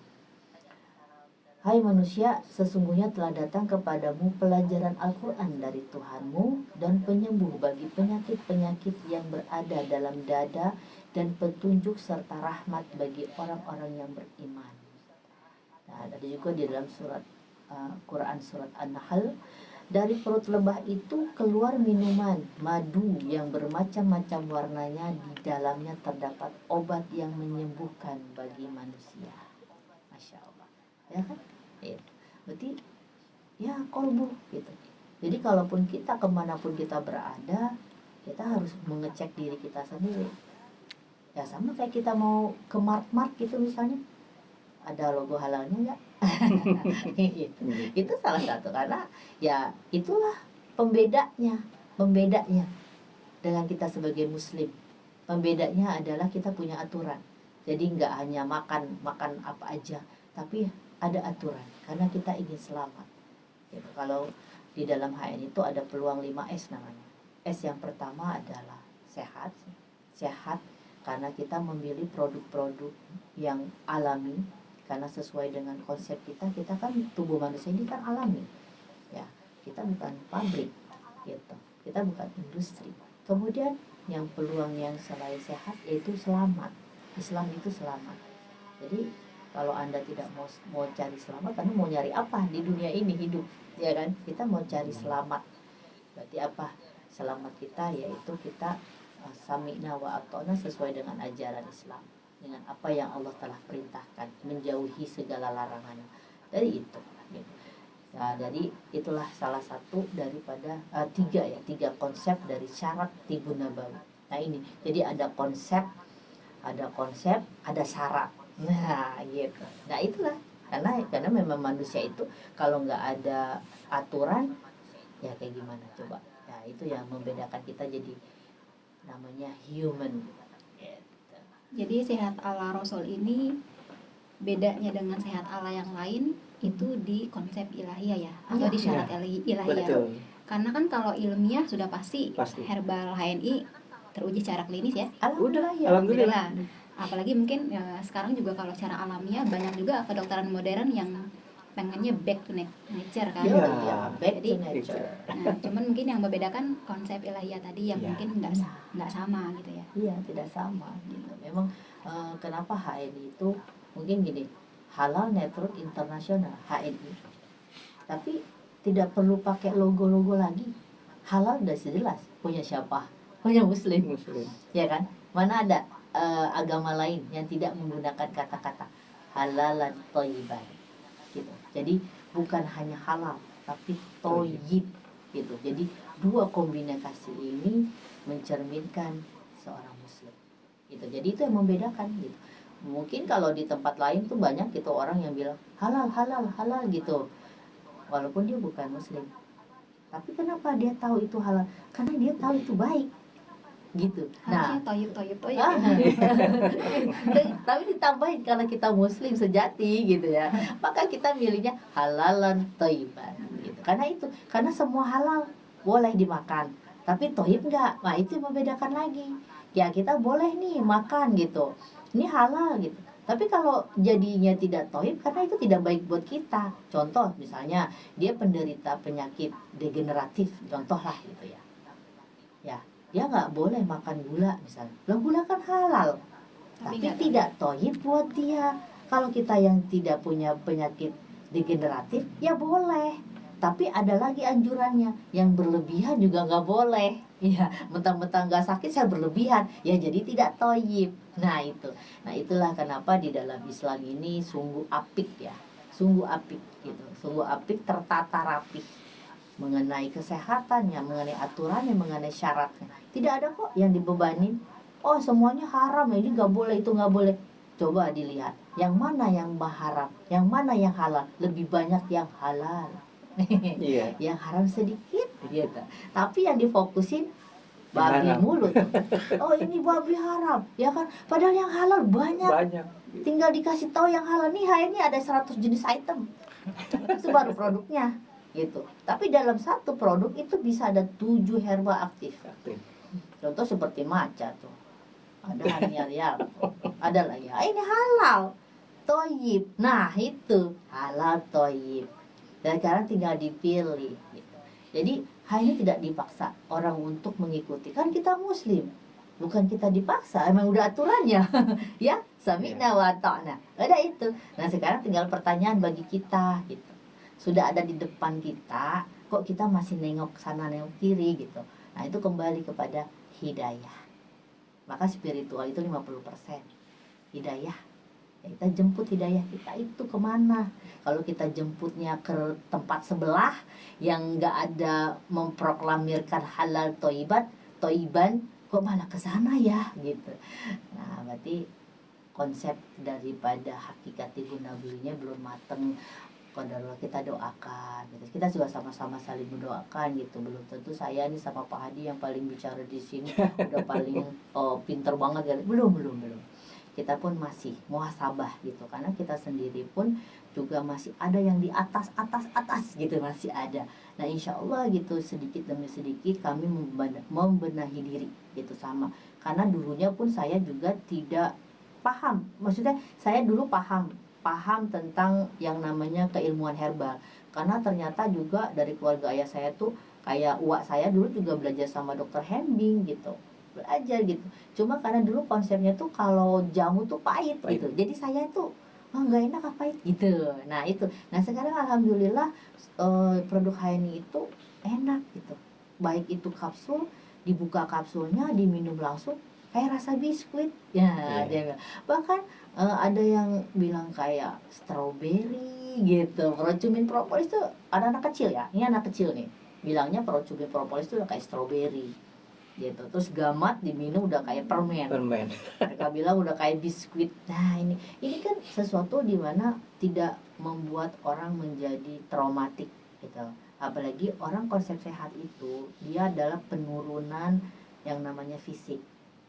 Hai manusia, sesungguhnya telah datang kepadamu pelajaran Al-Quran dari Tuhanmu dan penyembuh bagi penyakit-penyakit yang berada dalam dada dan petunjuk serta rahmat bagi orang-orang yang beriman. Nah, ada juga di dalam surat Quran surat An-Nahl, dari perut lebah itu keluar minuman madu yang bermacam-macam warnanya, di dalamnya terdapat obat yang menyembuhkan bagi manusia. Masya Allah, ya kan? Itu. Berarti ya kolbu gitu. Jadi kalaupun kita kemanapun kita berada, kita harus mengecek diri kita sendiri. Ya sama kayak kita mau ke mart-mart gitu misalnya, ada logo halalnya nggak? Gitu. Itu salah satu, karena ya itulah pembedanya dengan kita sebagai muslim. Pembedanya adalah kita punya aturan. Jadi nggak hanya makan apa aja, tapi ada aturan karena kita ingin selamat. Gitu. Kalau di dalam HN itu ada peluang 5S namanya. S yang pertama adalah sehat karena kita memilih produk-produk yang alami, karena sesuai dengan konsep kita kan tubuh manusia ini kan alami. Ya, kita bukan pabrik gitu. Kita bukan industri. Kemudian yang peluang yang selain sehat yaitu selamat. Islam itu selamat. Jadi kalau Anda tidak mau cari selamat, karena mau nyari apa di dunia ini hidup, ya kan? Kita mau cari selamat. Berarti apa? Selamat kita yaitu kita sami'na wa ata'na sesuai dengan ajaran Islam, dengan apa yang Allah telah perintahkan, menjauhi segala larangannya. Dari itu gitu. Nah, jadi itulah salah satu daripada tiga konsep dari syarat Tibun Nabawi. Nah ini, jadi ada konsep, ada syarat. Nah gitu. Nah itulah, karena memang manusia itu kalau nggak ada aturan, ya kayak gimana coba. Ya itu yang membedakan kita jadi namanya human. Jadi sehat ala Rasul ini bedanya dengan sehat ala yang lain itu di konsep ilahiyah ya, atau di syarat ilahiyah. Betul. Karena kan kalau ilmiah sudah pasti. Herbal HNI teruji secara klinis ya. Alhamdulillah. Apalagi mungkin ya, sekarang juga kalau secara alamiah banyak juga kedokteran modern yang pengennya back to nature kan. Back to nature. Nah, cuman mungkin yang membedakan konsep ilahiyah tadi yang mungkin nggak sama gitu ya. Iya, tidak sama gitu. Memang kenapa HNI itu mungkin gini, Halal Network Internasional HNI. Tapi tidak perlu pakai logo-logo lagi. Halal udah jelas punya siapa? Punya muslim. Ya kan? Mana ada agama lain yang tidak menggunakan kata-kata halalan thayyiban gitu. Jadi bukan hanya halal tapi thayyib gitu. Jadi dua kombinasi ini mencerminkan seorang muslim gitu. Jadi itu yang membedakan gitu. Mungkin kalau di tempat lain tuh banyak gitu orang yang bilang halal gitu, walaupun dia bukan muslim. Tapi kenapa dia tahu itu halal? Karena dia tahu itu baik gitu. Harusnya toyib. Tapi ditambahin karena kita muslim sejati gitu ya, maka kita milihnya halalan thayyiban gitu. Karena semua halal boleh dimakan, tapi thayyib enggak. Nah itu membedakan lagi. Ya kita boleh nih makan gitu, ini halal gitu. Tapi kalau jadinya tidak thayyib, karena itu tidak baik buat kita. Contoh misalnya dia penderita penyakit degeneratif, contoh lah gitu ya. Ya dia nggak boleh makan gula misalnya. Gula kan halal, tapi tidak thayyib buat dia. Kalau kita yang tidak punya penyakit degeneratif ya boleh, tapi ada lagi anjurannya, yang berlebihan juga nggak boleh. Ya mentang-mentang nggak sakit saya berlebihan, ya jadi tidak thayyib. Nah itulah kenapa di dalam Islam ini sungguh apik ya, sungguh apik gitu, sungguh apik, tertata rapih mengenai kesehatannya, mengenai aturannya, mengenai syaratnya. Tidak ada kok yang dibebani. Oh semuanya haram, ini nggak boleh, itu nggak boleh. Coba dilihat, yang mana yang haram, yang mana yang halal. Lebih banyak yang halal. Yang haram sedikit gitu. Tapi yang difokusin babi mulut. Oh ini babi haram, ya kan? Padahal yang halal banyak. Tinggal dikasih tahu yang halal nih, ini ada 100 jenis item. Itu baru produknya gitu. Tapi dalam satu produk itu bisa ada 7 herba aktif. Contoh seperti maca tuh, ada hanial, ada lagi ini halal, toyib. Nah itu halal toyib. Dan sekarang tinggal dipilih gitu. Jadi hal ini tidak dipaksa orang untuk mengikuti. Kan kita muslim, bukan kita dipaksa, emang udah aturannya. Ya, sami'na wa ta'na. Ada itu. Nah sekarang tinggal pertanyaan bagi kita gitu. Sudah ada di depan kita, kok kita masih nengok sana nengok kiri gitu. Nah itu kembali kepada hidayah. Maka spiritual itu 50%. Hidayah, ya kita jemput hidayah kita itu kemana. Kalau kita jemputnya ke tempat sebelah yang nggak ada memproklamirkan halal toiban, kok malah ke sana ya gitu. Nah berarti konsep daripada hakikat ibu nabinya belum mateng. Qadarullah, kita doakan gitu. Kita juga sama-sama saling mendoakan gitu. Belum tentu saya nih sama Pak Hadi yang paling bicara di sini udah paling pinter banget ya. Belum. Kita pun masih muhasabah gitu, karena kita sendiri pun juga masih ada yang di atas gitu, masih ada. Nah insya Allah gitu sedikit demi sedikit kami membenahi diri gitu sama. Karena dulunya pun saya juga tidak paham, maksudnya saya dulu paham tentang yang namanya keilmuan herbal, karena ternyata juga dari keluarga ayah saya tuh kayak uak saya dulu juga belajar sama dokter Hembing gitu, belajar gitu. Cuma karena dulu konsepnya tuh kalau jamu tuh pahit gitu, jadi saya tuh nggak enak apa pahit gitu. Nah itu, nah sekarang alhamdulillah produk HNI itu enak gitu, baik itu kapsul, dibuka kapsulnya diminum langsung kayak rasa biskuit ya. Dia bilang. Bahkan ada yang bilang kayak strawberry gitu. Procumin propolis tuh ada anak kecil ya, ini anak kecil nih bilangnya procumin propolis tuh udah kayak strawberry gitu. Terus gamat diminum udah kayak permen. Mereka bilang udah kayak biskuit. Nah ini kan sesuatu dimana tidak membuat orang menjadi traumatik gitu. Apalagi orang konsep sehat itu dia adalah penurunan yang namanya fisik.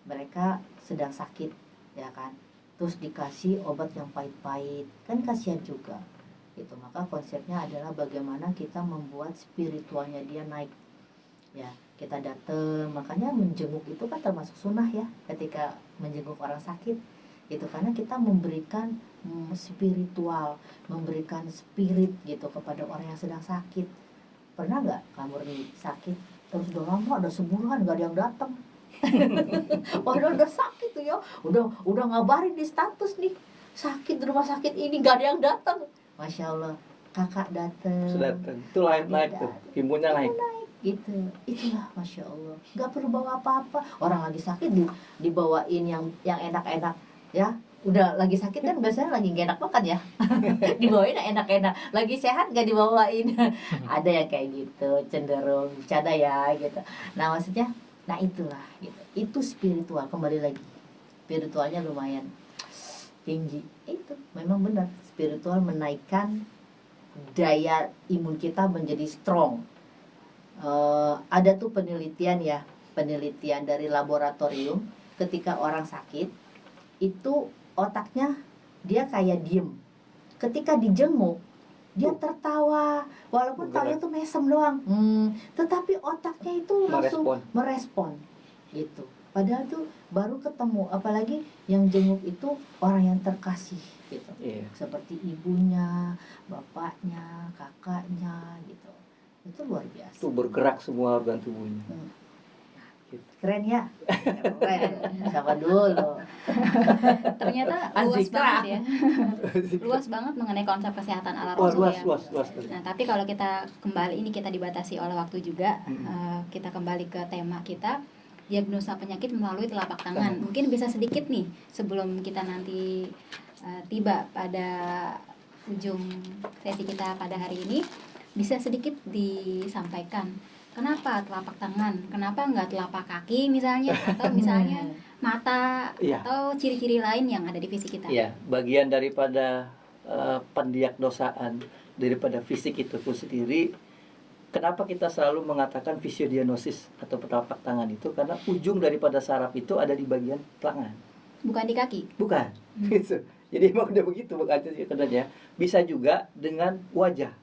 Mereka sedang sakit ya kan, terus dikasih obat yang pahit-pahit, kan kasihan juga gitu. Maka konsepnya adalah bagaimana kita membuat spiritualnya dia naik ya. Kita datang, makanya menjenguk itu kan termasuk sunnah ya, ketika menjenguk orang sakit gitu, karena kita memberikan spiritual, memberikan spirit gitu kepada orang yang sedang sakit. Pernah nggak kamu sakit terus udah lama, udah sebulan nggak ada yang datang? Padahal udah sakit tuh ya, udah ngabarin di status nih sakit di rumah sakit ini, gak ada yang datang. Masya Allah, kakak datang. Itu naik tuh, imunnya naik gitu. Itulah Masya Allah, gak perlu bawa apa-apa. Orang lagi sakit dibawain yang enak-enak ya. Udah lagi sakit kan biasanya lagi gak enak makan ya. Dibawain enak-enak, lagi sehat gak dibawain. Ada yang kayak gitu, cenderung bercanda ya gitu. Nah maksudnya, nah itulah gitu. Itu spiritual, kembali lagi spiritualnya lumayan tinggi. Itu memang benar, spiritual menaikkan daya imun kita menjadi strong. Ada tuh penelitian dari laboratorium, ketika orang sakit itu otaknya dia kayak diem, ketika dijenguk dia tertawa, walaupun tawanya tuh mesem doang, tetapi otaknya itu langsung merespon gitu. Padahal tuh baru ketemu, apalagi yang jenguk itu orang yang terkasih gitu, seperti ibunya, bapaknya, kakaknya gitu. Itu luar biasa. Itu bergerak semua organ tubuhnya. Keren ya, keren. Siapa dulu? Ternyata luas banget ya. Luas banget mengenai konsep kesehatan ala Rasul ya. Luas. Nah, tapi kalau kita kembali, ini kita dibatasi oleh waktu juga. Kita kembali ke tema kita, diagnosa penyakit melalui telapak tangan. Mungkin bisa sedikit nih sebelum kita nanti tiba pada ujung sesi kita pada hari ini, bisa sedikit disampaikan. Kenapa telapak tangan? Kenapa nggak telapak kaki misalnya? Atau misalnya mata, atau ciri-ciri lain yang ada di fisik kita? Iya, bagian daripada pendiagnosaan daripada fisik itu pun sendiri. Kenapa kita selalu mengatakan fisiodiagnosis atau telapak tangan itu? Karena ujung daripada saraf itu ada di bagian tangan. Bukan di kaki? Bukan, gitu. Jadi emang udah begitu sebenarnya. Bisa juga dengan wajah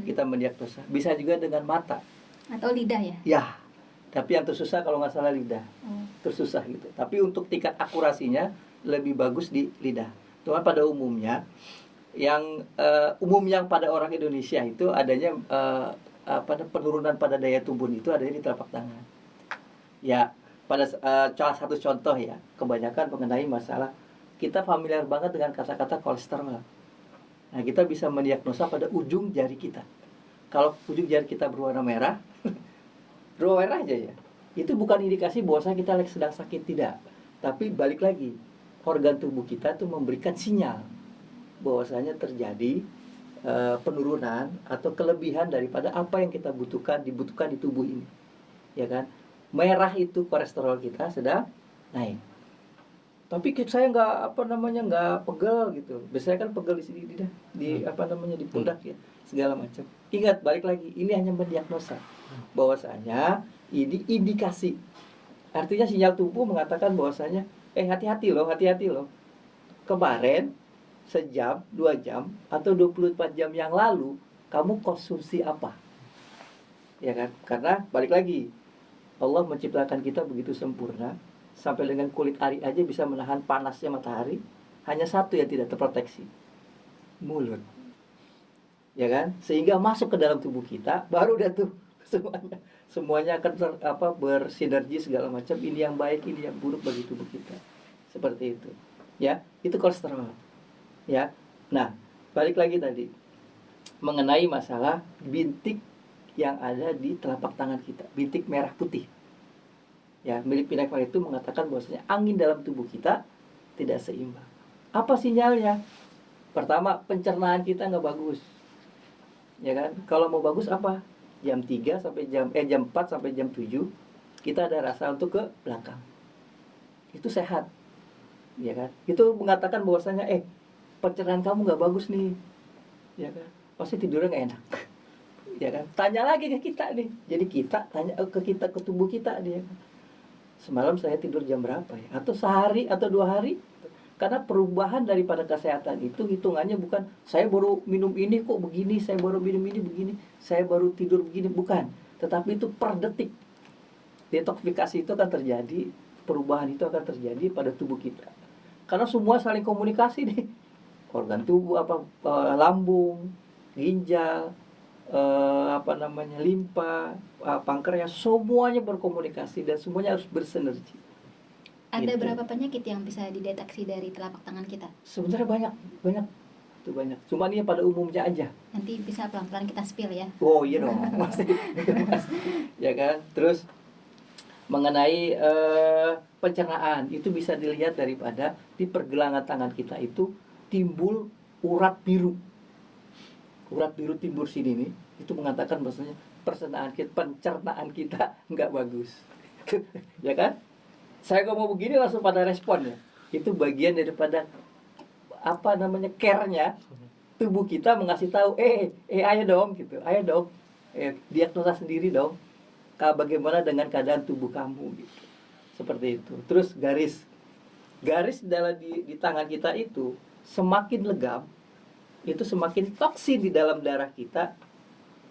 kita mendiagnosa. Bisa juga dengan mata. Atau lidah ya? Ya, tapi yang tersusah kalau nggak salah lidah. Tersusah gitu. Tapi untuk tingkat akurasinya lebih bagus di lidah. Cuma pada umumnya yang pada orang Indonesia itu adanya penurunan pada daya tubuh itu adanya di telapak tangan. Ya, pada salah satu contoh ya, kebanyakan mengenai masalah kita familiar banget dengan kata-kata kolesterol. Nah, kita bisa mendiagnosa pada ujung jari kita. Kalau ujung jari kita berwarna merah, berwarna merah aja ya. Itu bukan indikasi bahwa kita lagi sedang sakit, tidak. Tapi balik lagi, organ tubuh kita tuh memberikan sinyal bahwasanya terjadi penurunan atau kelebihan daripada apa yang kita dibutuhkan di tubuh ini, ya kan? Merah itu kolesterol kita sedang naik. Tapi saya nggak pegel gitu. Biasanya kan pegel di sini di pundak ya, segala macam. Ingat, balik lagi, ini hanya mendiagnosa bahwasanya ini indikasi. Artinya sinyal tubuh mengatakan bahwasanya hati-hati loh. Kemarin sejam, 2 jam, atau 24 jam yang lalu, kamu konsumsi apa? Ya kan? Karena balik lagi, Allah menciptakan kita begitu sempurna, sampai dengan kulit ari aja bisa menahan panasnya matahari. Hanya satu yang tidak terproteksi, mulut. Ya kan? Sehingga masuk ke dalam tubuh kita, baru udah tuh semuanya akan bersinergi segala macam. Ini yang baik, ini yang buruk bagi tubuh kita. Seperti itu. Ya, itu kolesterol. Ya. Nah, balik lagi tadi mengenai masalah bintik yang ada di telapak tangan kita, bintik merah putih. Ya, milik bintik merah itu mengatakan bahwasanya angin dalam tubuh kita tidak seimbang. Apa sinyalnya? Pertama, pencernaan kita nggak bagus. Ya kan? Kalau mau bagus apa? Jam 4 sampai jam 7 kita ada rasa untuk ke belakang. Itu sehat. Ya kan? Itu mengatakan bahwasanya pencernaan kamu nggak bagus nih, ya kan? Pasti tidurnya nggak enak, ya kan? Tanya lagi ke kita nih. Jadi kita tanya ke tubuh kita dia. Semalam saya tidur jam berapa ya? Atau sehari atau 2 hari? Karena perubahan daripada kesehatan itu hitungannya bukan saya baru minum ini kok begini, saya baru minum ini begini, saya baru tidur begini, bukan. Tetapi itu per detik. Detoksifikasi itu akan terjadi, perubahan itu akan terjadi pada tubuh kita. Karena semua saling komunikasi nih. Organ tubuh lambung, ginjal, limpa, pankreas, semuanya berkomunikasi dan semuanya harus bersinergi. Ada Gitu. berapa penyakit yang bisa dideteksi dari telapak tangan kita? Sebenarnya banyak. Itu banyak. Cuma ini pada umumnya aja. Nanti bisa pelan-pelan kita spill ya. Oh iya dong, pasti. Ya kan? Terus mengenai pencernaan itu bisa dilihat daripada di pergelangan tangan kita itu timbul urat biru. Urat biru timbul sini nih, itu mengatakan bahwasanya pencernaan kita nggak bagus. Ya kan? Saya ngomong begini langsung pada respon ya. Itu bagian daripada care-nya tubuh kita mengasih tahu, ayo dong gitu. Ayo dong. Diagnosa sendiri dong. Bagaimana dengan keadaan tubuh kamu gitu. Seperti itu. Terus garis di tangan kita itu semakin legam, itu semakin toksin di dalam darah kita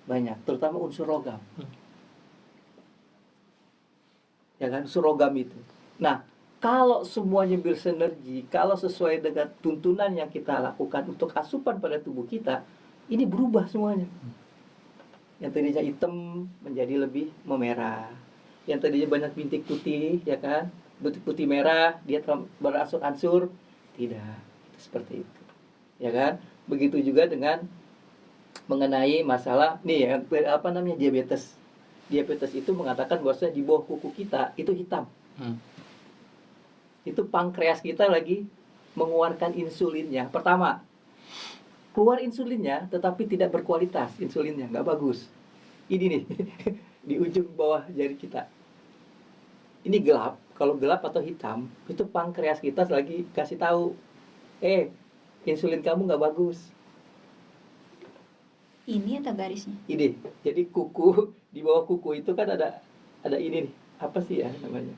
banyak, terutama unsur logam. Ya kan, unsur logam itu. Nah, kalau semuanya bersinergi, kalau sesuai dengan tuntunan yang kita lakukan untuk asupan pada tubuh kita, ini berubah semuanya. Yang tadinya hitam menjadi lebih memerah. Yang tadinya banyak bintik putih, ya kan, bintik putih merah, dia beransur-ansur, tidak. Seperti itu, ya kan? Begitu juga dengan mengenai masalah diabetes. Diabetes itu mengatakan bahwasanya di bawah kuku kita itu hitam. Itu pankreas kita lagi mengeluarkan insulinnya. Pertama, keluar insulinnya tetapi tidak berkualitas, insulinnya nggak bagus. Ini nih di ujung bawah jari kita. Ini gelap. Kalau gelap atau hitam, itu pankreas kita lagi kasih tahu, insulin kamu nggak bagus. Ini atau garisnya? Ini, jadi kuku, di bawah kuku itu kan ada ini nih, apa sih ya namanya?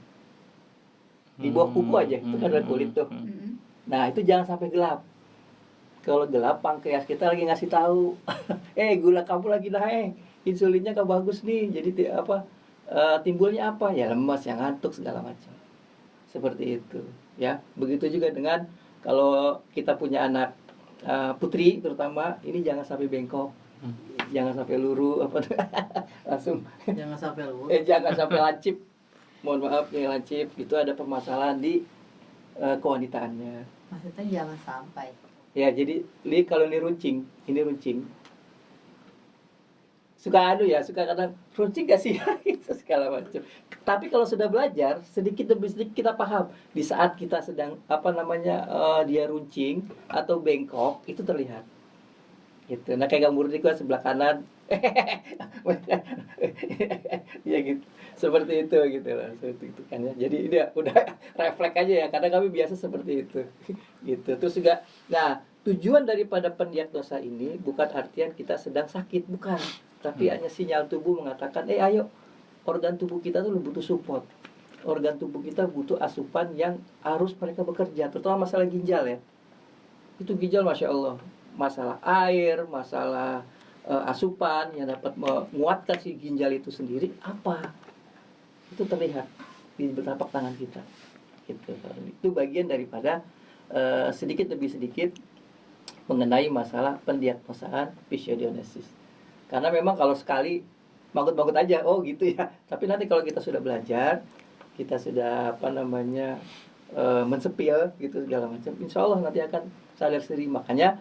Di bawah kuku aja, itu kan ada kulit tuh. Nah, itu jangan sampai gelap. Kalau gelap, pankreas kita lagi ngasih tahu, gula kamu lagi naik, insulinnya nggak bagus nih, jadi timbulnya apa? Ya lemas, yang ngantuk segala macam. Seperti itu, ya. Begitu juga dengan Kalau kita punya anak putri terutama, ini jangan sampai bengkok, jangan sampai luru apa langsung Jangan sampai lu. jangan sampai lancip. Mohon maaf yang lancip itu ada permasalahan di kewanitaannya. Maksudnya jangan sampai. Ya, jadi kalau ini runcing, suka suka kadang runcing gak sih gitu segala macam. Tapi kalau sudah belajar sedikit demi sedikit kita paham di saat kita sedang dia runcing atau bengkok itu terlihat gitu. Nah kayak Murni kan sebelah kanan ya gitu seperti itu gitu lah, seperti itu kan ya. Jadi dia udah refleks aja ya, karena kami biasa seperti itu gitu. Terus juga nah tujuan daripada pendiagnosa ini bukan artian kita sedang sakit, bukan, tapi hanya sinyal tubuh mengatakan ayo, organ tubuh kita tuh butuh support, organ tubuh kita butuh asupan yang harus mereka bekerja, terutama masalah ginjal ya. Itu ginjal Masya Allah, masalah air, masalah asupan yang dapat menguatkan si ginjal itu sendiri apa, itu terlihat di telapak tangan kita gitu. Itu bagian daripada sedikit demi sedikit mengenai masalah pendiagnosaan fisiodiagnosis. Karena memang kalau sekali manggut-manggut aja, oh gitu ya. Tapi nanti kalau kita sudah belajar, kita sudah mensepil gitu segala macam, insya Allah nanti akan sadar sendiri. Makanya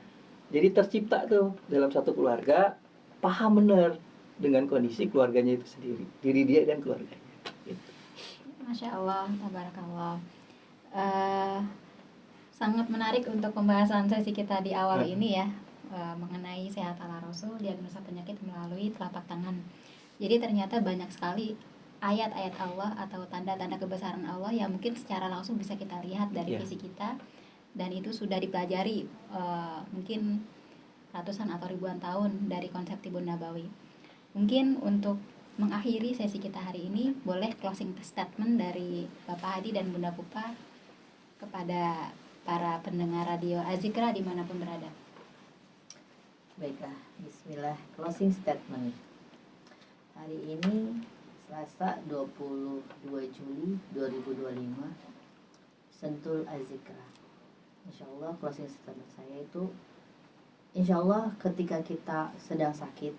jadi tercipta tuh dalam satu keluarga paham benar dengan kondisi keluarganya itu sendiri, diri dia dan keluarganya. Gitu. Masya Allah, tabarakallah. Sangat menarik untuk pembahasan sesi kita di awal ini ya, mengenai sehat ala Rasul, diagnosa penyakit melalui telapak tangan. Jadi ternyata banyak sekali ayat-ayat Allah atau tanda-tanda kebesaran Allah yang mungkin secara langsung bisa kita lihat dari fisik kita, dan itu sudah dipelajari mungkin ratusan atau ribuan tahun dari konsep Tibun Nabawi. Mungkin untuk mengakhiri sesi kita hari ini, boleh closing statement dari Bapak Hadi dan Bunda Pupa kepada para pendengar radio Azikra dimanapun berada. Baiklah, bismillah, closing statement. Hari ini Selasa 22 Juli 2025, Sentul Azikra. Insya Allah closing statement saya itu, insya Allah ketika kita sedang sakit,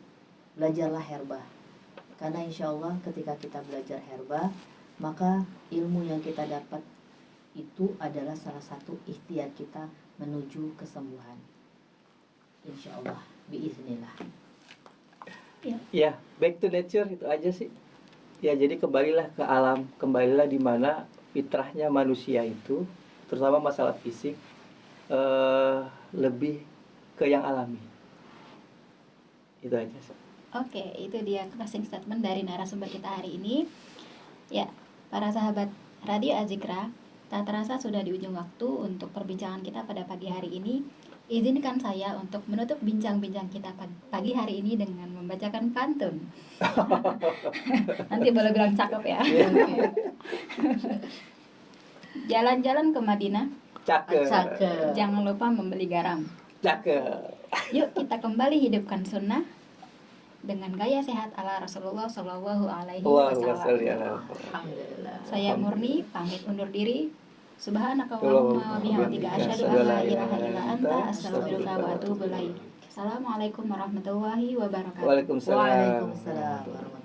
belajarlah herba. Karena insya Allah ketika kita belajar herba, maka ilmu yang kita dapat itu adalah salah satu ikhtiar kita menuju kesembuhan. Insya Allah, biiznillah. Ya, back to nature itu aja sih. Ya, jadi kembalilah ke alam, kembalilah di mana fitrahnya manusia itu, terutama masalah fisik, lebih ke yang alami. Itu aja sih. Oke, itu dia closing statement dari narasumber kita hari ini. Ya, para sahabat Radio Azikra, tak terasa sudah di ujung waktu untuk perbincangan kita pada pagi hari ini. Izinkan saya untuk menutup bincang-bincang kita pagi hari ini dengan membacakan pantun. Nanti boleh bilang cakep ya. Jalan-jalan ke Madinah, Cakep. jangan lupa membeli garam. Cakep. Yuk kita kembali hidupkan sunnah dengan gaya sehat ala Rasulullah Shallallahu Alaihi Wasallam. Alhamdulillah. Saya Murni pamit undur diri. Subhanakallahumma wa bihamdika asyhadu an la ilaha illa anta astaghfiruka wa atubu ilaik. Assalamualaikum warahmatullahi wabarakatuh. Waalaikumsalam. Waalaikumsalam warahmatullahi wabarakatuh.